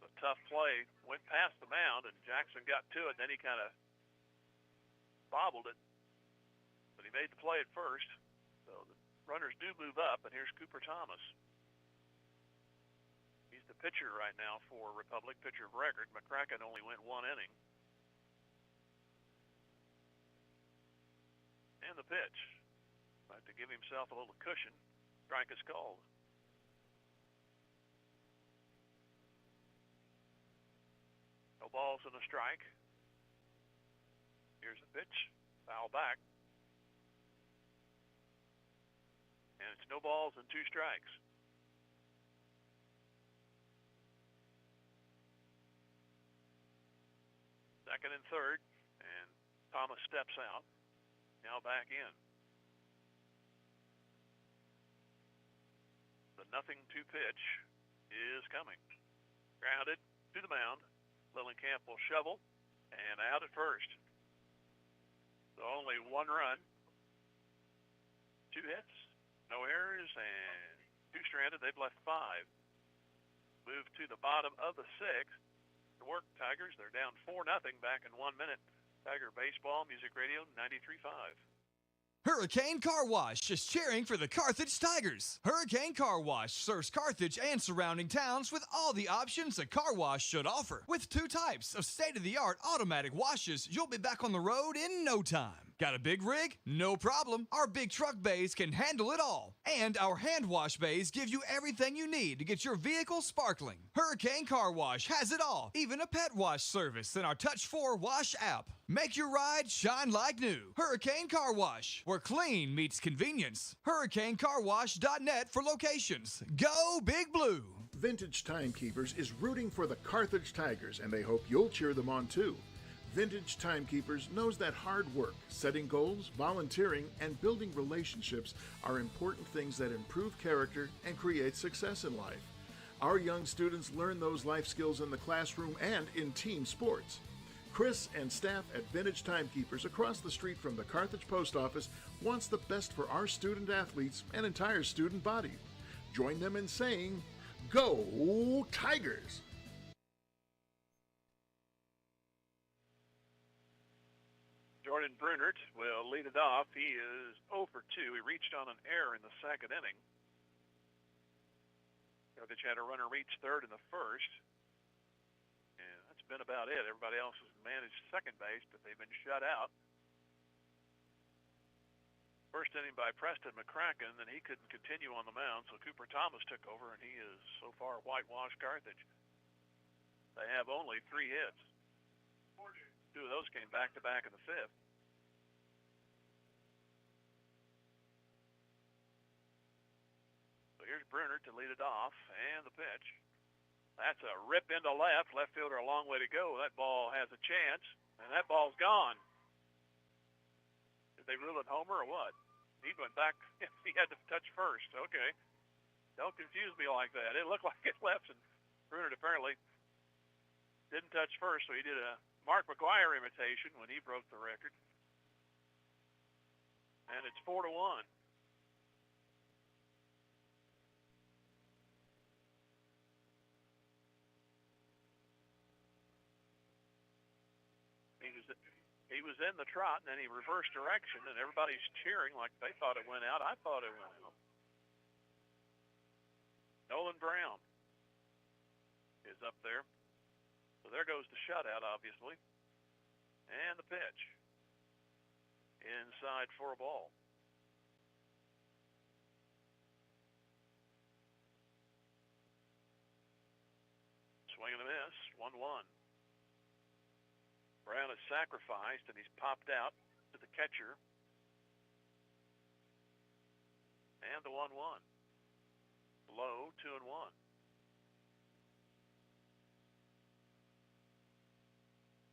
A tough play. Went past the mound, and Jackson got to it. Then he kind of bobbled it. But he made the play at first. So the runners do move up, and here's Cooper Thomas. He's the pitcher right now for Republic, pitcher of record. McCracken only went 1 inning. And the pitch. Like to give himself a little cushion. Strike is called. No balls and a strike. Here's the pitch. Foul back. And it's no balls and 2 strikes. Second and third, and Thomas steps out. Now back in. The 0-2 pitch is coming. Grounded to the mound. Lillenkamp will shovel, and out at first. So only 1 run. 2 hits. No errors, and 2 stranded. They've left 5. Move to the bottom of the 6th. To work, Tigers. They're down 4-0 back in 1 minute. Tiger Baseball, Music Radio 93.5. Hurricane Car Wash is cheering for the Carthage Tigers. Hurricane Car Wash serves Carthage and surrounding towns with all the options a car wash should offer. With 2 types of state-of-the-art automatic washes, you'll be back on the road in no time. Got a big rig? No problem. Our big truck bays can handle it all. And our hand wash bays give you everything you need to get your vehicle sparkling. Hurricane Car Wash has it all, even a pet wash service in our Touch 4 Wash app. Make your ride shine like new. Hurricane Car Wash, where clean meets convenience. HurricaneCarWash.net for locations. Go Big Blue! Vintage Timekeepers is rooting for the Carthage Tigers, and they hope you'll cheer them on too. Vintage Timekeepers knows that hard work, setting goals, volunteering, and building relationships are important things that improve character and create success in life. Our young students learn those life skills in the classroom and in team sports. Chris and staff at Vintage Timekeepers across the street from the Carthage Post Office wants the best for our student athletes and entire student body. Join them in saying, "Go Tigers!" Jordan Brunert will lead it off. He is 0 for 2. He reached on an error in the second inning. Carthage had a runner reach third in the first. And that's been about it. Everybody else has managed second base, but they've been shut out. First inning by Preston McCracken, and he couldn't continue on the mound, so Cooper Thomas took over, and he is so far whitewashed Carthage. They have only 3 hits. 2 of those came back-to-back in the 5th. So here's Brunert to lead it off, and the pitch. That's a rip into left. Left fielder a long way to go. That ball has a chance, and that ball's gone. Did they rule it homer or what? He went back. He had to touch first. Okay. Don't confuse me like that. It looked like it left, and Brunert apparently didn't touch first, so he did a Mark McGuire imitation when he broke the record. And it's 4-1. He was in the trot, and then he reversed direction, and everybody's cheering like they thought it went out. I thought it went out. Nolan Brown is up there. So there goes the shutout, obviously. And the pitch. Inside for a ball. Swing and a miss, 1-1. Brown is sacrificed, and he's popped out to the catcher. And the 1-1. Low, 2-1.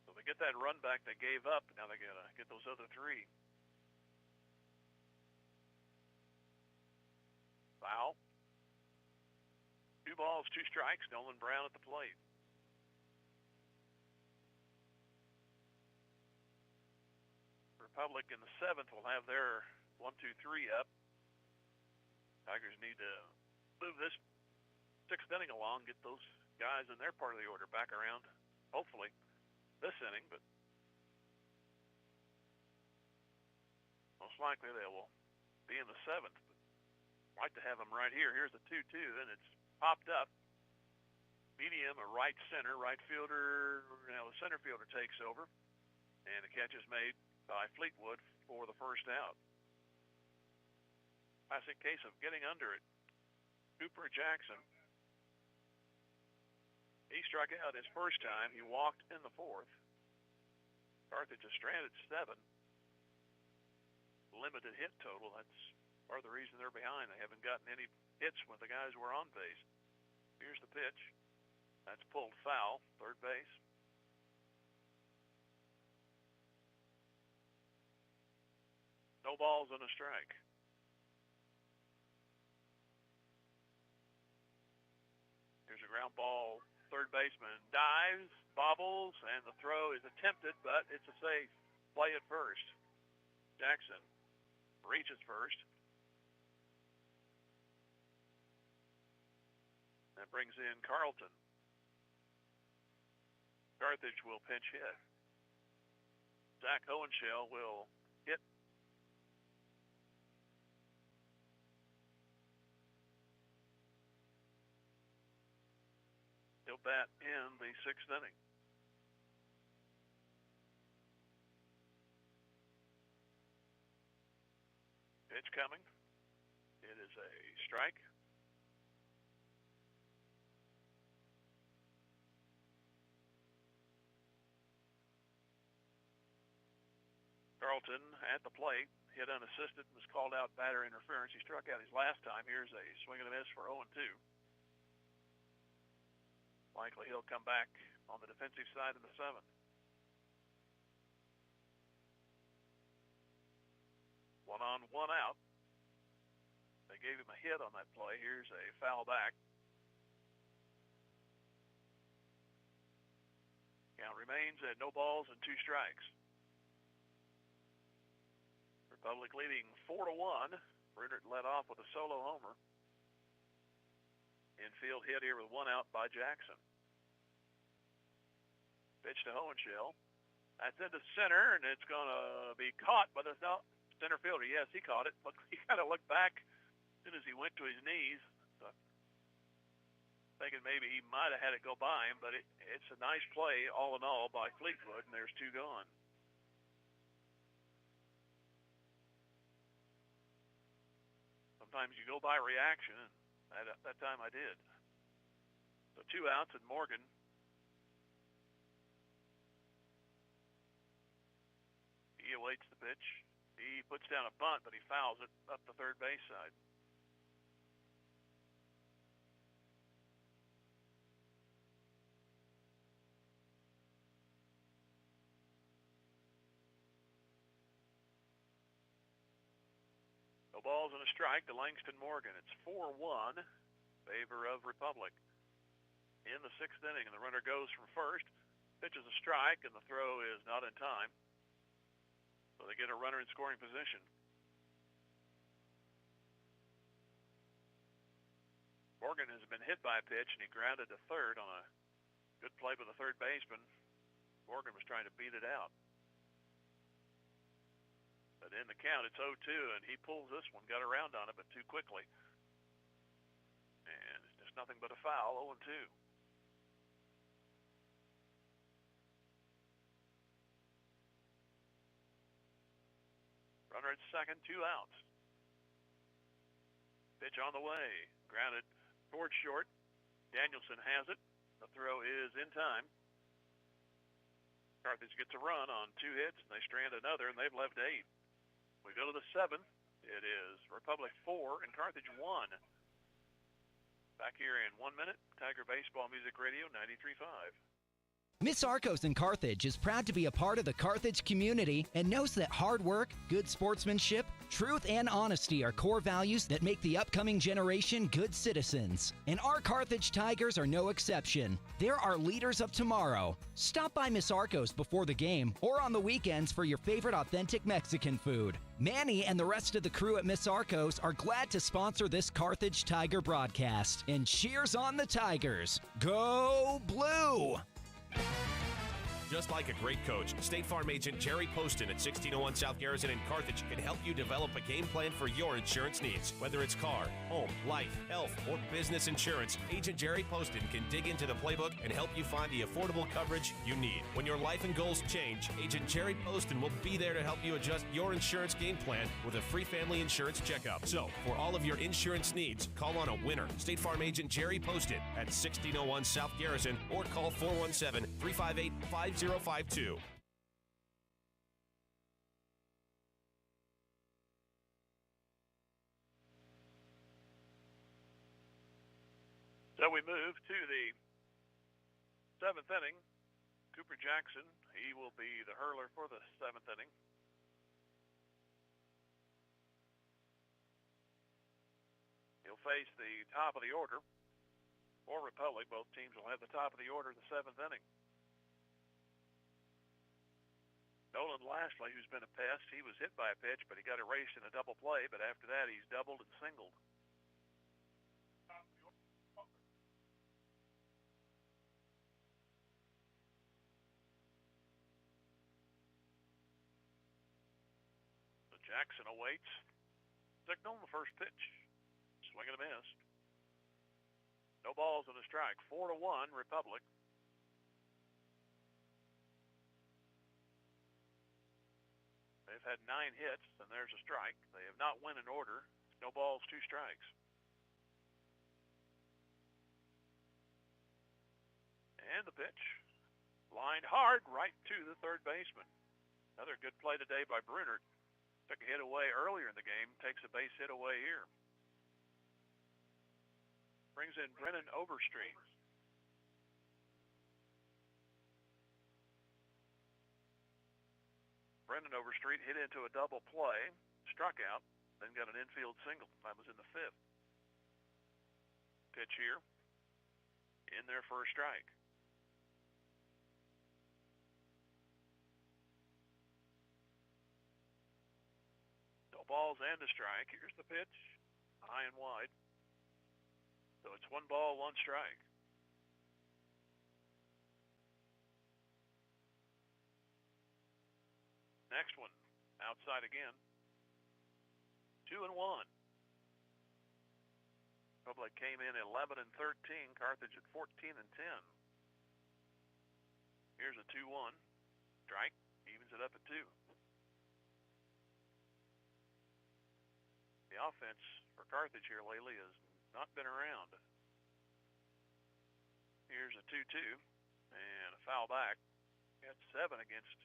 So they get that run back they gave up. Now they got to get those other 3. Foul. 2 balls, 2 strikes. Nolan Brown at the plate. Republic in the 7th will have their 1-2-3 up. Tigers need to move this 6th inning along, get those guys in their part of the order back around, hopefully, this inning, but most likely they will be in the 7th. But I'd like to have them right here. Here's the 2-2, and it's popped up. Medium, a right center, right fielder. Now the center fielder takes over, and the catch is made by Fleetwood for the first out. Classic case of getting under it. Cooper Jackson. He struck out his first time. He walked in the 4th. Carthage is stranded 7. Limited hit total. That's part of the reason they're behind. They haven't gotten any hits when the guys were on base. Here's the pitch. That's pulled foul, third base. No balls and a strike. Here's a ground ball. Third baseman dives, bobbles, and the throw is attempted, but it's a safe play at first. Jackson reaches first. That brings in Carlton. Carthage will pinch hit. Zach Hohenschel will hit He'll bat in the 6th inning. Pitch coming. It is a strike. Carlton at the plate, hit unassisted, was called out batter interference. He struck out his last time. Here's a swing and a miss for 0-2. Likely he'll come back on the defensive side in the 7th. 1 on, 1 out. They gave him a hit on that play. Here's a foul back. Count remains at no balls and 2 strikes. Republic leading 4-1. Brunert led off with a solo homer. Infield hit here with 1 out by Jackson. Pitch to Hohenschel. That's into center, and it's going to be caught by the center fielder. Yes, he caught it. He kind of looked back as soon as he went to his knees. Thinking maybe he might have had it go by him, but it's a nice play all in all by Fleetwood, and there's 2 gone. Sometimes you go by reaction, and at that time I did. So 2 outs, and Morgan he awaits the pitch. He puts down a bunt, but he fouls it up the third base side. No balls and a strike to Langston Morgan. It's 4-1, favor of Republic. In the 6th inning, and the runner goes from first. Pitches a strike, and the throw is not in time. So they get a runner in scoring position. Morgan has been hit by a pitch, and he grounded to third on a good play by the third baseman. Morgan was trying to beat it out. But in the count, it's 0-2, and he pulls this one, got around on it, but too quickly. And it's just nothing but a foul, 0-2. Runner at second, 2 outs. Pitch on the way. Grounded towards short. Danielson has it. The throw is in time. Carthage gets a run on 2 hits, and they strand another, and they've left 8. We go to the 7th. It is Republic 4 and Carthage 1. Back here in 1 minute, Tiger Baseball Music Radio 93.5. Miss Arcos in Carthage is proud to be a part of the Carthage community and knows that hard work, good sportsmanship, truth, and honesty are core values that make the upcoming generation good citizens. And our Carthage Tigers are no exception. They're our leaders of tomorrow. Stop by Miss Arcos before the game or on the weekends for your favorite authentic Mexican food. Manny and the rest of the crew at Miss Arcos are glad to sponsor this Carthage Tiger broadcast. And cheers on the Tigers. Go Blue! Just like a great coach, State Farm agent Jerry Poston at 1601 South Garrison in Carthage can help you develop a game plan for your insurance needs. Whether it's car, home, life, health, or business insurance, Agent Jerry Poston can dig into the playbook and help you find the affordable coverage you need. When your life and goals change, Agent Jerry Poston will be there to help you adjust your insurance game plan with a free family insurance checkup. So, for all of your insurance needs, call on a winner. State Farm agent Jerry Poston at 1601 South Garrison or call 417-358-5052. So we move to the 7th inning. Cooper Jackson, he will be the hurler for the 7th inning. He'll face the top of the order for Republic. Both teams will have the top of the order in the 7th inning. Nolan Lashley, who's been a pest, he was hit by a pitch, but he got erased in a double play. But after that, he's doubled and singled. So Jackson awaits. Signal on the first pitch. Swing and a miss. No balls and a strike. 4-1 Republic. They've had 9 hits, and there's a strike. They have not won in order. No balls, 2 strikes. And the pitch. Lined hard right to the third baseman. Another good play today by Brunert. Took a hit away earlier in the game. Takes a base hit away here. Brings in Brennan Overstreet. Brennan Overstreet hit into a double play, struck out, then got an infield single. That was in the 5th. Pitch here. In there for a strike. No balls and a strike. Here's the pitch. High and wide. So it's 1 ball, 1 strike. Next one, outside again. 2-1. Republic came in 11-13. Carthage at 14-10. Here's a 2-1. Strike, evens it up at 2. The offense for Carthage here lately has not been around. Here's a 2-2 and a foul back. Got 7 against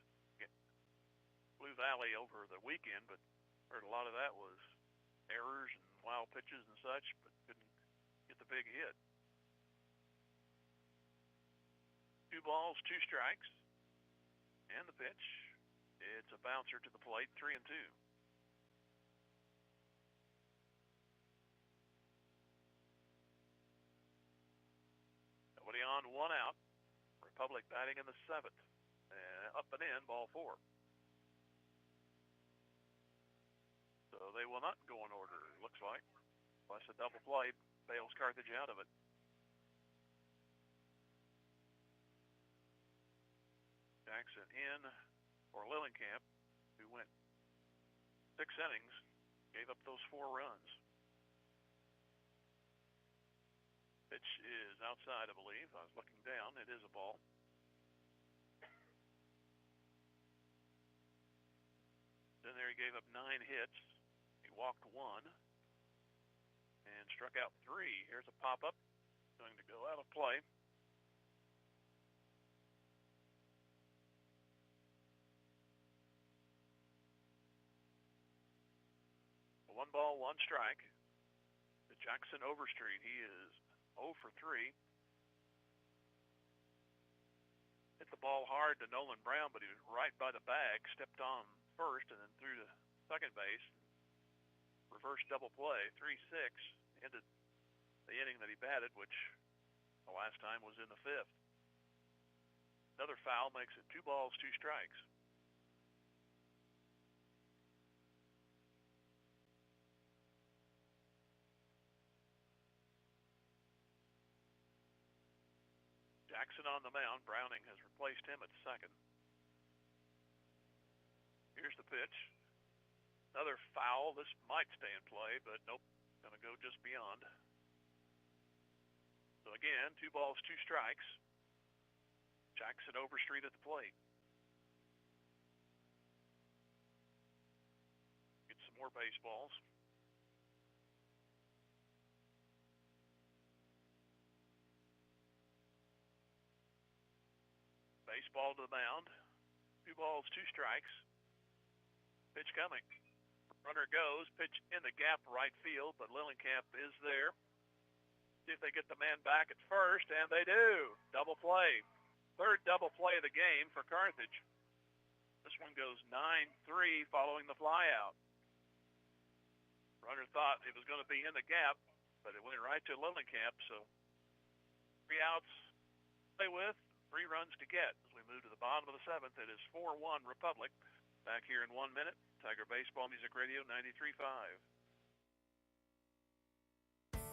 Blue Valley over the weekend, but heard a lot of that was errors and wild pitches and such, but couldn't get the big hit. 2 balls, 2 strikes, and the pitch. It's a bouncer to the plate, 3-2. Nobody on, 1 out. Republic batting in the 7th. Up and in, ball 4. So they will not go in order, it looks like. Unless a double play bails Carthage out of it. Jackson in for Lillenkamp, who went 6 innings, gave up those 4 runs. Pitch is outside, I believe. I was looking down. It is a ball. Then there he gave up 9 hits. He walked 1 and struck out 3. Here's a pop-up. Going to go out of play. A 1 ball, 1 strike. To Jackson Overstreet. He is 0 for 3. Hit the ball hard to Nolan Brown, but he was right by the bag, stepped on first and then threw to second base. Reverse double play, 3-6. Ended the inning that he batted, which the last time was in the 5th. Another foul makes it 2 balls, 2 strikes. Jackson on the mound. Browning has replaced him at second. Here's the pitch. Another foul. This might stay in play, but nope. Going to go just beyond. So again, 2 balls, 2 strikes. Jackson Overstreet at the plate. Get some more baseballs. Baseball to the mound. 2 balls, 2 strikes. Pitch coming. Runner goes. Pitch in the gap right field, but Lillenkamp is there. See if they get the man back at first, and they do. Double play. 3rd double play of the game for Carthage. This one goes 9-3 following the flyout. Runner thought it was going to be in the gap, but it went right to Lillenkamp, so 3 outs to play with. 3 runs to get. As we move to the bottom of the 7th, it is 4-1 Republic. Back here in 1 minute. Tiger Baseball Music Radio 93.5.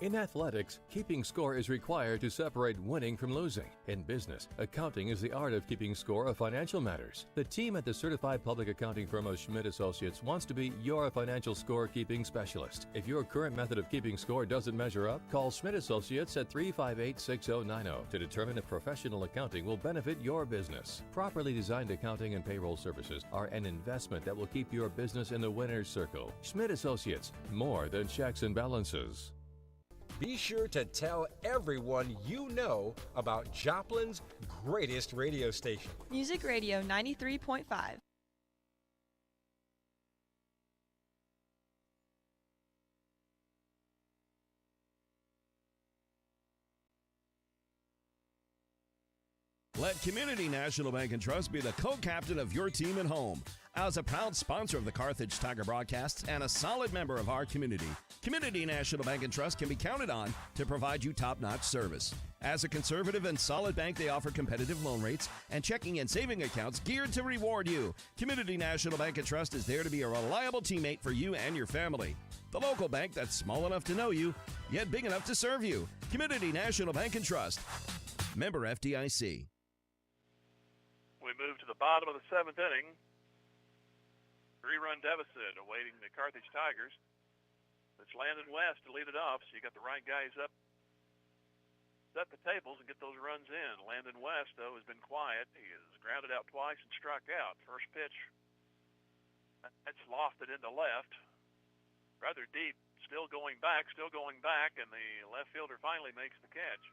In athletics, keeping score is required to separate winning from losing. In business, accounting is the art of keeping score of financial matters. The team at the certified public accounting firm of Schmidt Associates wants to be your financial score-keeping specialist. If your current method of keeping score doesn't measure up, call Schmidt Associates at 358-6090 to determine if professional accounting will benefit your business. Properly designed accounting and payroll services are an investment that will keep your business in the winner's circle. Schmidt Associates, more than checks and balances. Be sure to tell everyone you know about Joplin's greatest radio station. Music Radio 93.5. Let Community National Bank and Trust be the co-captain of your team at home. As a proud sponsor of the Carthage Tiger broadcasts and a solid member of our community, Community National Bank and Trust can be counted on to provide you top-notch service. As a conservative and solid bank, they offer competitive loan rates and checking and saving accounts geared to reward you. Community National Bank and Trust is there to be a reliable teammate for you and your family. The local bank that's small enough to know you, yet big enough to serve you. Community National Bank and Trust. Member FDIC. We move to the bottom of the seventh inning. 3-run deficit awaiting the Carthage Tigers. It's Landon West to lead it off, so you got the right guys up, set the tables, and get those runs in. Landon West, though, has been quiet. He has grounded out twice and struck out. First pitch, that's lofted into left. Rather deep, still going back, and the left fielder finally makes the catch.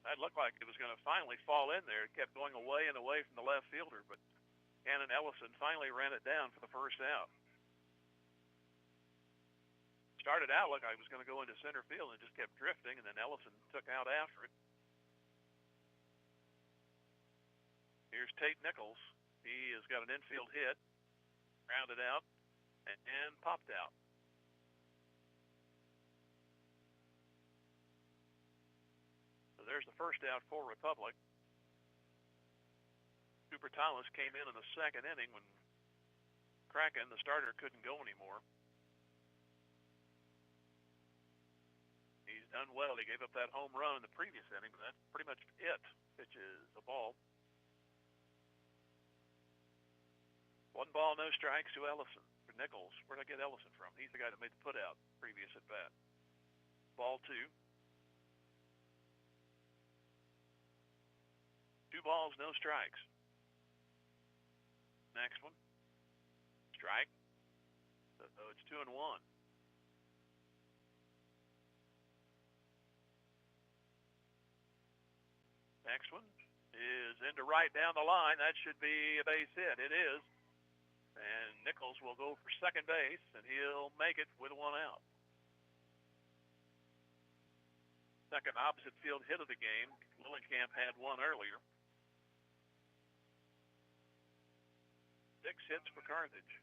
That looked like it was going to finally fall in there. It kept going away and away from the left fielder, but Cannon Ellison finally ran it down for the first out. Started out like I was going to go into center field and just kept drifting, and then Ellison took out after it. Here's Tate Nichols. He has got an infield hit, grounded out, and popped out. So there's the first out for Republic. Cooper Thomas came in the second inning when Kraken, the starter, couldn't go anymore. He's done well. He gave up that home run in the previous inning, but that's pretty much it. Pitch is a ball. 1 ball, no strikes to Ellison. For Nichols, where'd I get Ellison from? He's the guy that made the put-out previous at bat. Ball 2. 2 balls, no strikes. Next one. Strike. So it's 2-1. Next one is into right down the line. That should be a base hit. It is. And Nichols will go for second base, and he'll make it with 1 out. Second opposite field hit of the game. Lillenkamp had one earlier. 6 hits for Carthage.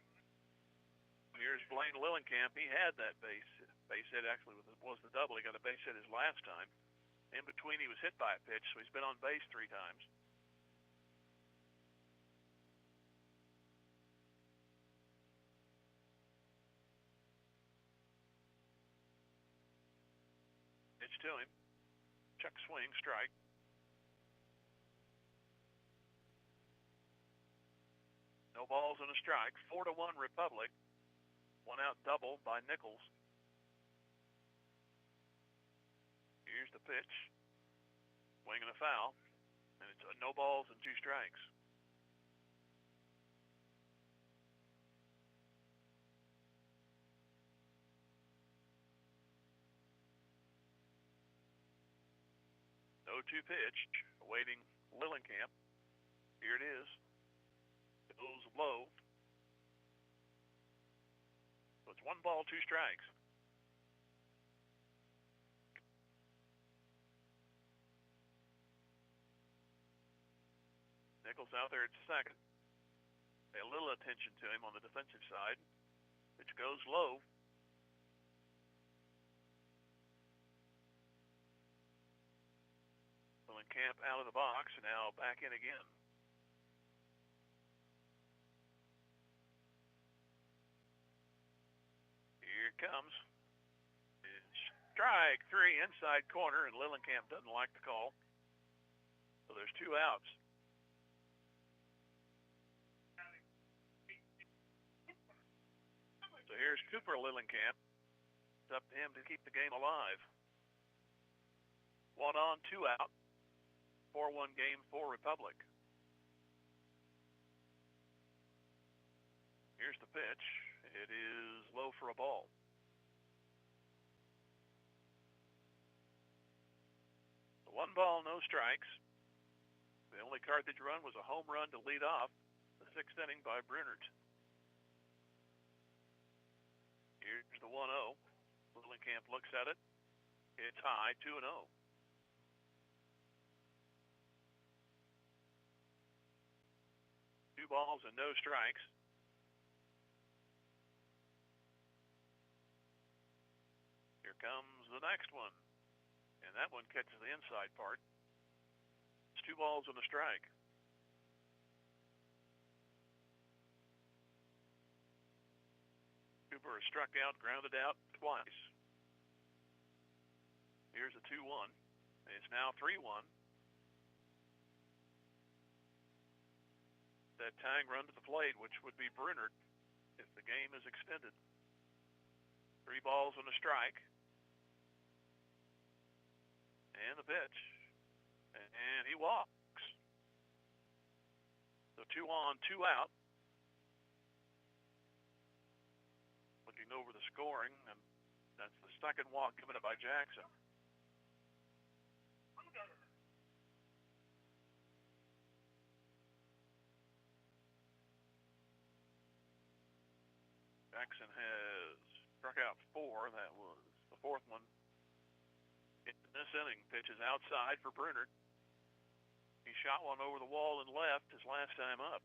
Here's Blaine Lillenkamp. He had that base hit. Actually, was the double. He got a base hit his last time. In between, he was hit by a pitch, so he's been on base 3 times. Pitch to him. Check swing, strike. No balls and a strike. 4-1 Republic. 1 out double by Nichols. Here's the pitch. Swing and a foul. And it's no balls and 2 strikes. No 2 pitch. Awaiting Lillenkamp. Here it is. Goes low. So it's 1 ball, 2 strikes. Nichols out there at second. Pay a little attention to him on the defensive side. Pitch goes low. Lillenkamp out of the box, and now back in again. Here it comes. Strike 3 inside corner, and Lillenkamp doesn't like the call. So there's 2 outs. So here's Cooper Lillenkamp. It's up to him to keep the game alive. 1 on, 2 out. 4-1 game for Republic. Here's the pitch. It is low for a ball. So 1 ball, no strikes. The only Carthage run was a home run to lead off the 6th inning by Brunert. Here's the 1-0. Lillenkamp looks at it. It's high, 2-0. 2 balls and no strikes. Here comes the next one. And that one catches the inside part. It's 2 balls and a strike. Cooper is struck out, grounded out twice. Here's a 2-1. It's now 3-1. That tying run to the plate, which would be Brunert if the game is extended. 3 balls and a strike. And the pitch. And he walks. So 2 on, 2 out. Looking over the scoring, and that's the second walk given up by Jackson. Jackson has struck out 4. That was the 4th one. In this inning, pitches outside for Brunert. He shot one over the wall and left his last time up.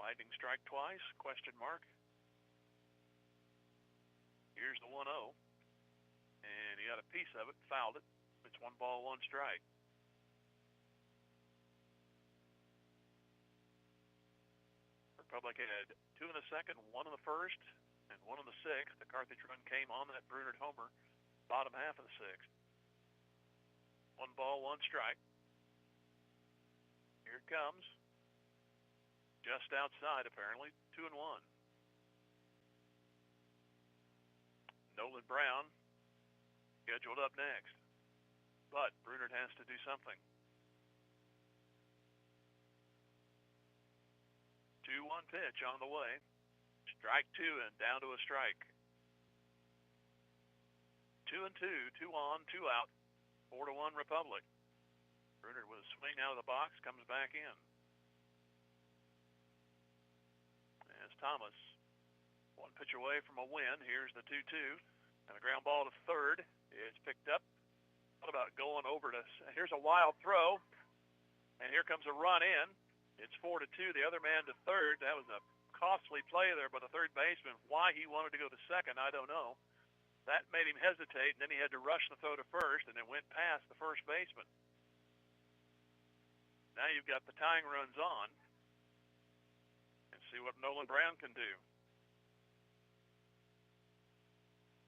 Lightning strike twice, question mark. Here's the 1-0. And he got a piece of it, fouled it. It's 1 ball, 1 strike. Republic had 2 in the second, 1 in the first, and 1 in the 6th. The Carthage run came on that Brunert homer, bottom half of the 6th. 1 ball, 1 strike. Here it comes. Just outside, apparently, 2-1. Nolan Brown scheduled up next. But Brunert has to do something. 2-1 pitch on the way. Strike 2 and down to a strike. 2-2, 2 on, 2 out. 4-1 Republic. Brunert with a swing out of the box, comes back in. As Thomas, 1 pitch away from a win. Here's the 2-2. And a ground ball to third. It's picked up. What about going over to... Here's a wild throw. And here comes a run in. It's 4-2. The other man to third. That was a costly play there by the third baseman. Why he wanted to go to second, I don't know. That made him hesitate, and then he had to rush the throw to first, and it went past the first baseman. Now you've got the tying runs on. And see what Nolan Brown can do.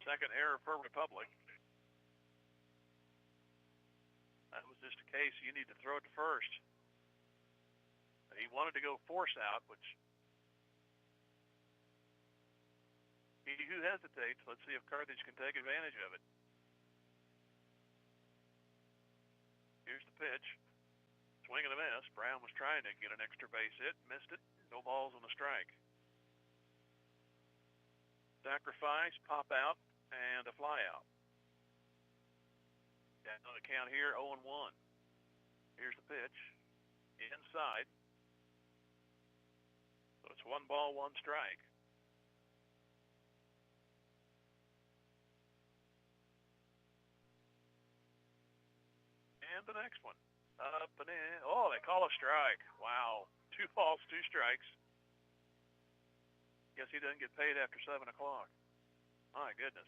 Second error for Republic. That was just a case you need to throw it to first. He wanted to go force out, which he who hesitates, let's see if Carthage can take advantage of it. Here's the pitch. Swing and a miss. Brown was trying to get an extra base hit, missed it. No balls on the strike. Sacrifice, pop out, and a fly out. Down on the count here, 0-1. Here's the pitch. Inside. So it's 1 ball, 1 strike. And the next one. Up and in. Oh, they call a strike. Wow. 2 balls, 2 strikes. Guess he doesn't get paid after 7 o'clock. My goodness.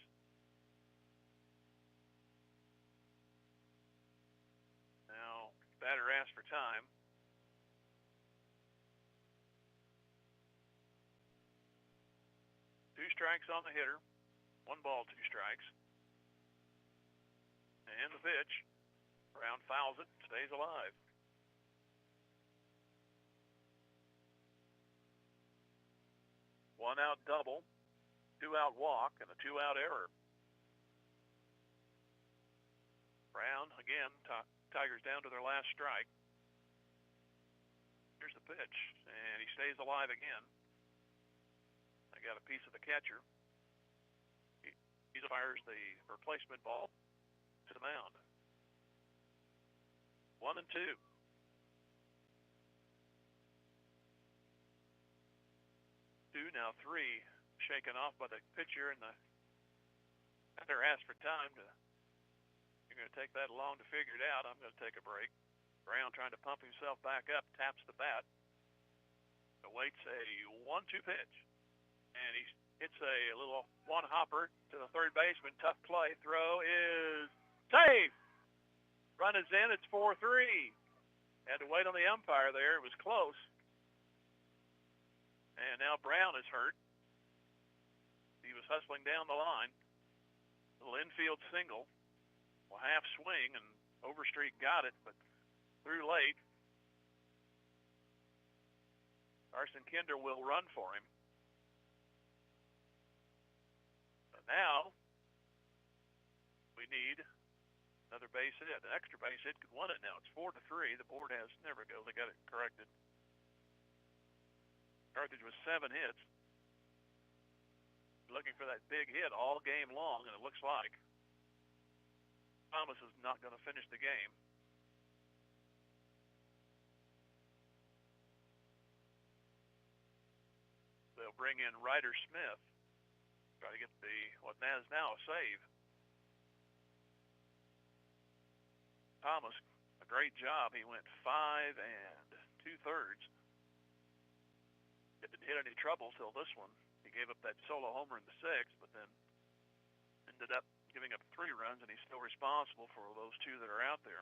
Now, batter asked for time. Two strikes on the hitter. 1 ball, 2 strikes. And the pitch. Brown fouls it, stays alive. One out double, 2 out walk, and a 2 out error. Brown, again, Tigers down to their last strike. Here's the pitch, and he stays alive again. I got a piece of the catcher. He fires the replacement ball to the mound. 1 and 2. 2, now 3, shaken off by the pitcher, and the batter asked for time to. You're going to take that long to figure it out. I'm going to take a break. Brown trying to pump himself back up, taps the bat. Awaits a 1-2 pitch. And he hits a little one hopper to the third baseman. Tough play. Throw is safe. Run is in. It's 4-3. Had to wait on the umpire there. It was close. And now Brown is hurt. He was hustling down the line. Little infield single. Well, half swing, and Overstreet got it, but threw late. Carson Kinder will run for him. But now we need another base hit. An extra base hit could win it now. It's 4-3. The board has never go. They got it corrected. Carthage with 7 hits. Looking for that big hit all game long, and it looks like Thomas is not going to finish the game. They'll bring in Ryder Smith, try to get what is now a save. Thomas, a great job. He went 5 2/3. Didn't hit any trouble till this one. He gave up that solo homer in the 6th, but then ended up giving up 3 runs, and he's still responsible for those 2 that are out there.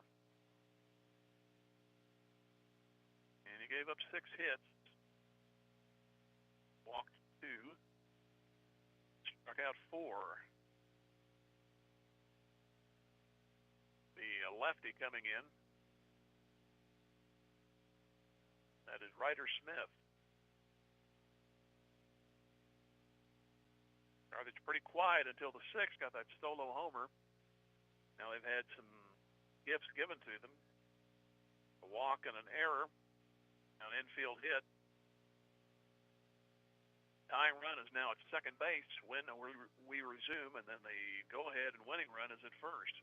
And he gave up 6 hits, walked 2, struck out 4. The lefty coming in, that is Ryder Smith. Carthage pretty quiet until the 6th, got that solo homer. Now they've had some gifts given to them. A walk and an error, an infield hit. Tying run is now at second base. When we resume, and then the go-ahead and winning run is at first.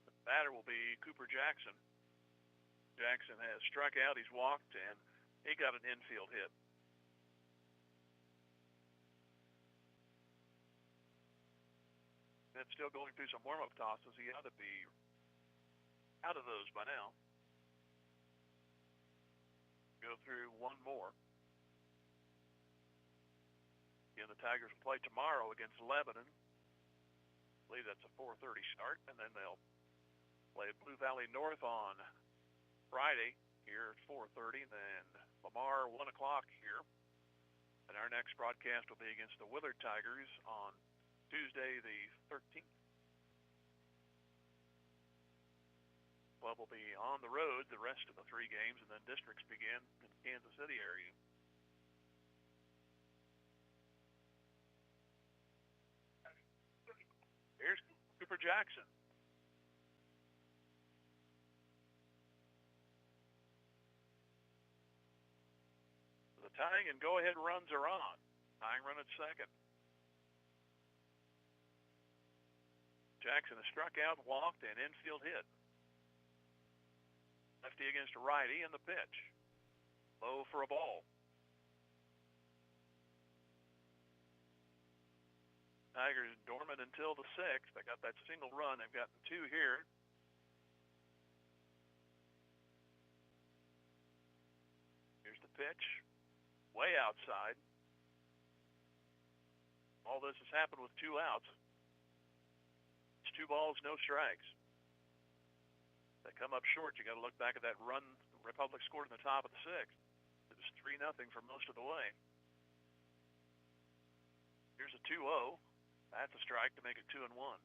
The batter will be Cooper Jackson. Jackson has struck out, he's walked, and he got an infield hit. And still going through some warm-up tosses. He ought to be out of those by now. Go through one more. Again, the Tigers will play tomorrow against Lebanon. I believe that's a 4:30 start, and then they'll play Blue Valley North on Friday here at 4:30. Then Lamar 1 o'clock here, and our next broadcast will be against the Willard Tigers on Tuesday the 13th. Club will be on the road the rest of the 3 games, and then districts begin in the Kansas City area. Here's Cooper Jackson. The tying and go-ahead runs are on. Tying run at second. Jackson has struck out, walked, and infield hit. Lefty against a righty, and the pitch. Low for a ball. Tigers dormant until the 6th. They got that single run. They've gotten 2 here. Here's the pitch. Way outside. All this has happened with 2 outs. 2 balls, no strikes. They come up short. You got to look back at that run Republic scored in the top of the 6th. It was 3-0 for most of the way. 2-0. That's a strike to make it 2-1.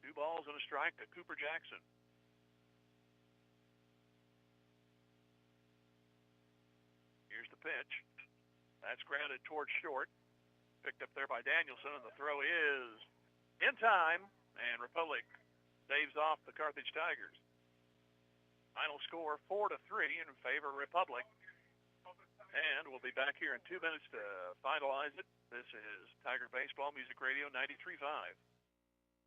2 balls and a strike to Cooper Jackson. Here's the pitch. That's grounded towards short. Picked up there by Danielson, and the throw is in time, and Republic saves off the Carthage Tigers. Final score 4-3 in favor of Republic. And we'll be back here in 2 minutes to finalize it. This is Tiger Baseball Music Radio 93.5.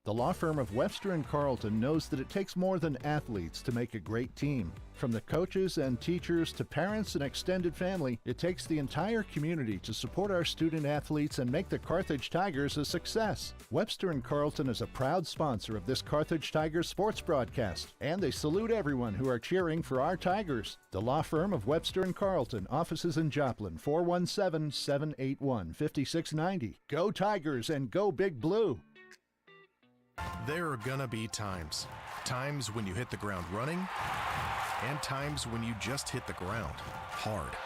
The law firm of Webster & Carlton knows that it takes more than athletes to make a great team. From the coaches and teachers to parents and extended family, it takes the entire community to support our student athletes and make the Carthage Tigers a success. Webster & Carlton is a proud sponsor of this Carthage Tigers sports broadcast, and they salute everyone who are cheering for our Tigers. The law firm of Webster & Carlton, offices in Joplin, 417-781-5690. Go Tigers and go Big Blue! There are gonna be times when you hit the ground running, and times when you just hit the ground hard.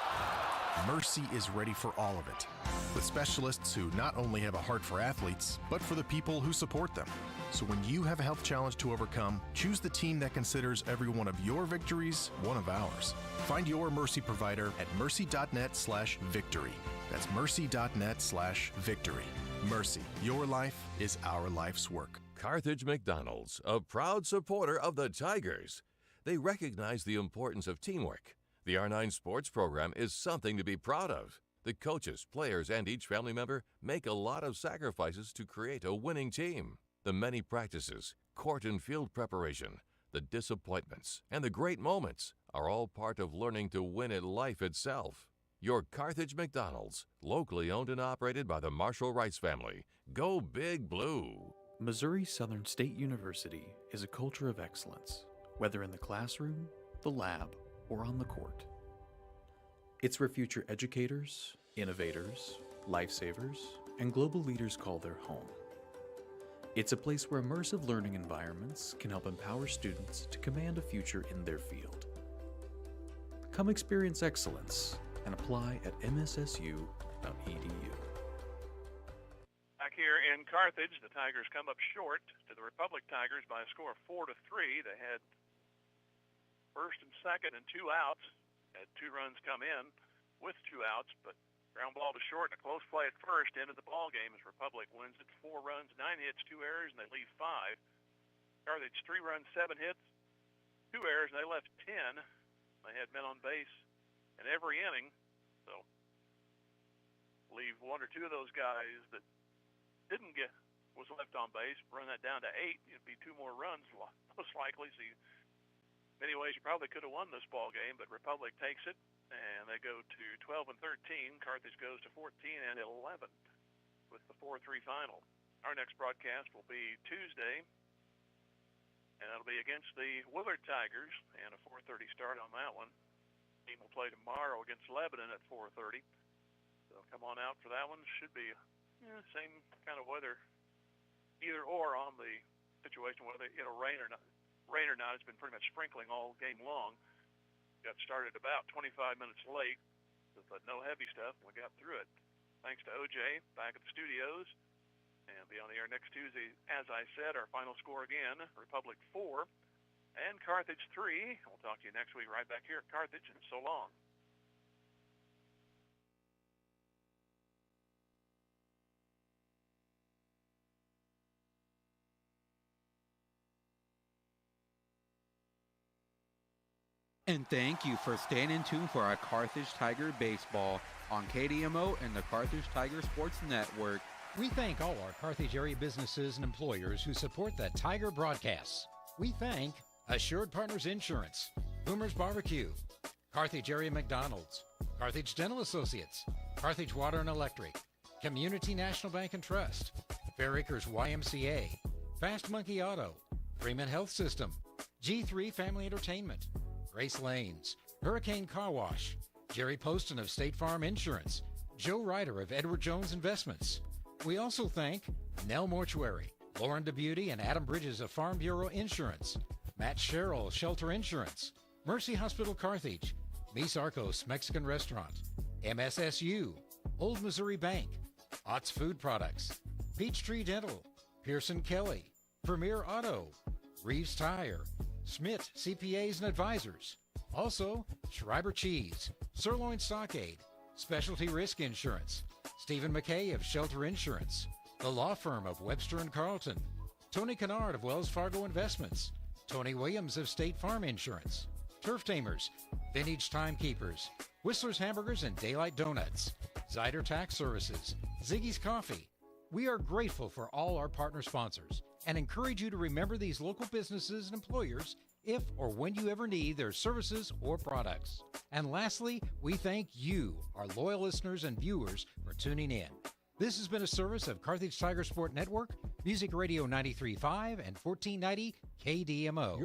Mercy is ready for all of it, with specialists who not only have a heart for athletes, but for the people who support them. So when you have a health challenge to overcome, choose the team that considers every one of your victories one of ours. Find your Mercy provider at mercy.net/victory. That's mercy.net/victory. Mercy, your life is our life's work. Carthage McDonald's, a proud supporter of the Tigers. They recognize the importance of teamwork. The R9 sports program is something to be proud of. The coaches, players, and each family member make a lot of sacrifices to create a winning team. The many practices, court and field preparation, the disappointments, and the great moments are all part of learning to win at life itself. Your Carthage McDonald's, locally owned and operated by the Marshall Rice family. Go Big Blue! Missouri Southern State University is a culture of excellence, whether in the classroom, the lab, or on the court. It's where future educators, innovators, lifesavers, and global leaders call their home. It's a place where immersive learning environments can help empower students to command a future in their field. Come experience excellence and apply at mssu.edu. Back here in Carthage, the Tigers come up short to the Republic Tigers by a score of 4-3. They had first and second and 2 outs. Had 2 runs come in with 2 outs, but ground ball to short and a close play at first ended the ball game as Republic wins it 4 runs, 9 hits, 2 errors, and they leave 5. Carthage 3 runs, 7 hits, 2 errors, and they left 10. They had men on base in every inning, so leave 1 or 2 of those guys that didn't get was left on base. Run that down to 8. It'd be 2 more runs most likely. So in many ways, you probably could have won this ball game, but Republic takes it, and they go to 12 and 13. Carthage goes to 14 and 11 with the 4-3 final. Our next broadcast will be Tuesday, and it'll be against the Willard Tigers, and a 4:30 start on that one. The team will play tomorrow against Lebanon at 4:30. So come on out for that one. Should be same kind of weather, either or on the situation, whether it'll rain or not. It's been pretty much sprinkling all game long. Got started about 25 minutes late, but no heavy stuff. We got through it. Thanks to OJ back at the studios, and be on the air next Tuesday. As I said, our final score again: Republic 4 and Carthage 3. We'll talk to you next week right back here at Carthage, and so long. And thank you for staying in tune for our Carthage Tiger Baseball on KDMO and the Carthage Tiger Sports Network. We thank all our Carthage area businesses and employers who support the Tiger broadcasts. We thank Assured Partners Insurance, Boomer's Barbecue, Carthage Area McDonald's, Carthage Dental Associates, Carthage Water and Electric, Community National Bank and Trust, Fair Acres YMCA, Fast Monkey Auto, Freeman Health System, G3 Family Entertainment, Grace Lanes, Hurricane Car Wash, Jerry Poston of State Farm Insurance, Joe Ryder of Edward Jones Investments. We also thank Nell Mortuary, Lauren DeBeauty and Adam Bridges of Farm Bureau Insurance, Matt Sherrill, Shelter Insurance, Mercy Hospital Carthage, Mis Arcos Mexican Restaurant, MSSU, Old Missouri Bank, Ott's Food Products, Peachtree Dental, Pearson Kelly, Premier Auto, Reeves Tire, Schmidt CPAs and Advisors. Also, Schreiber Cheese, Sirloin Stockade, Specialty Risk Insurance, Stephen McKay of Shelter Insurance, the law firm of Webster & Carlton, Tony Kennard of Wells Fargo Investments, Tony Williams of State Farm Insurance, Turf Tamers, Vintage Timekeepers, Whistler's Hamburgers and Daylight Donuts, Zyder Tax Services, Ziggy's Coffee. We are grateful for all our partner sponsors and encourage you to remember these local businesses and employers if or when you ever need their services or products. And lastly, we thank you, our loyal listeners and viewers, for tuning in. This has been a service of Carthage Tiger Sport Network, Music Radio 93.5 and 1490 KDMO.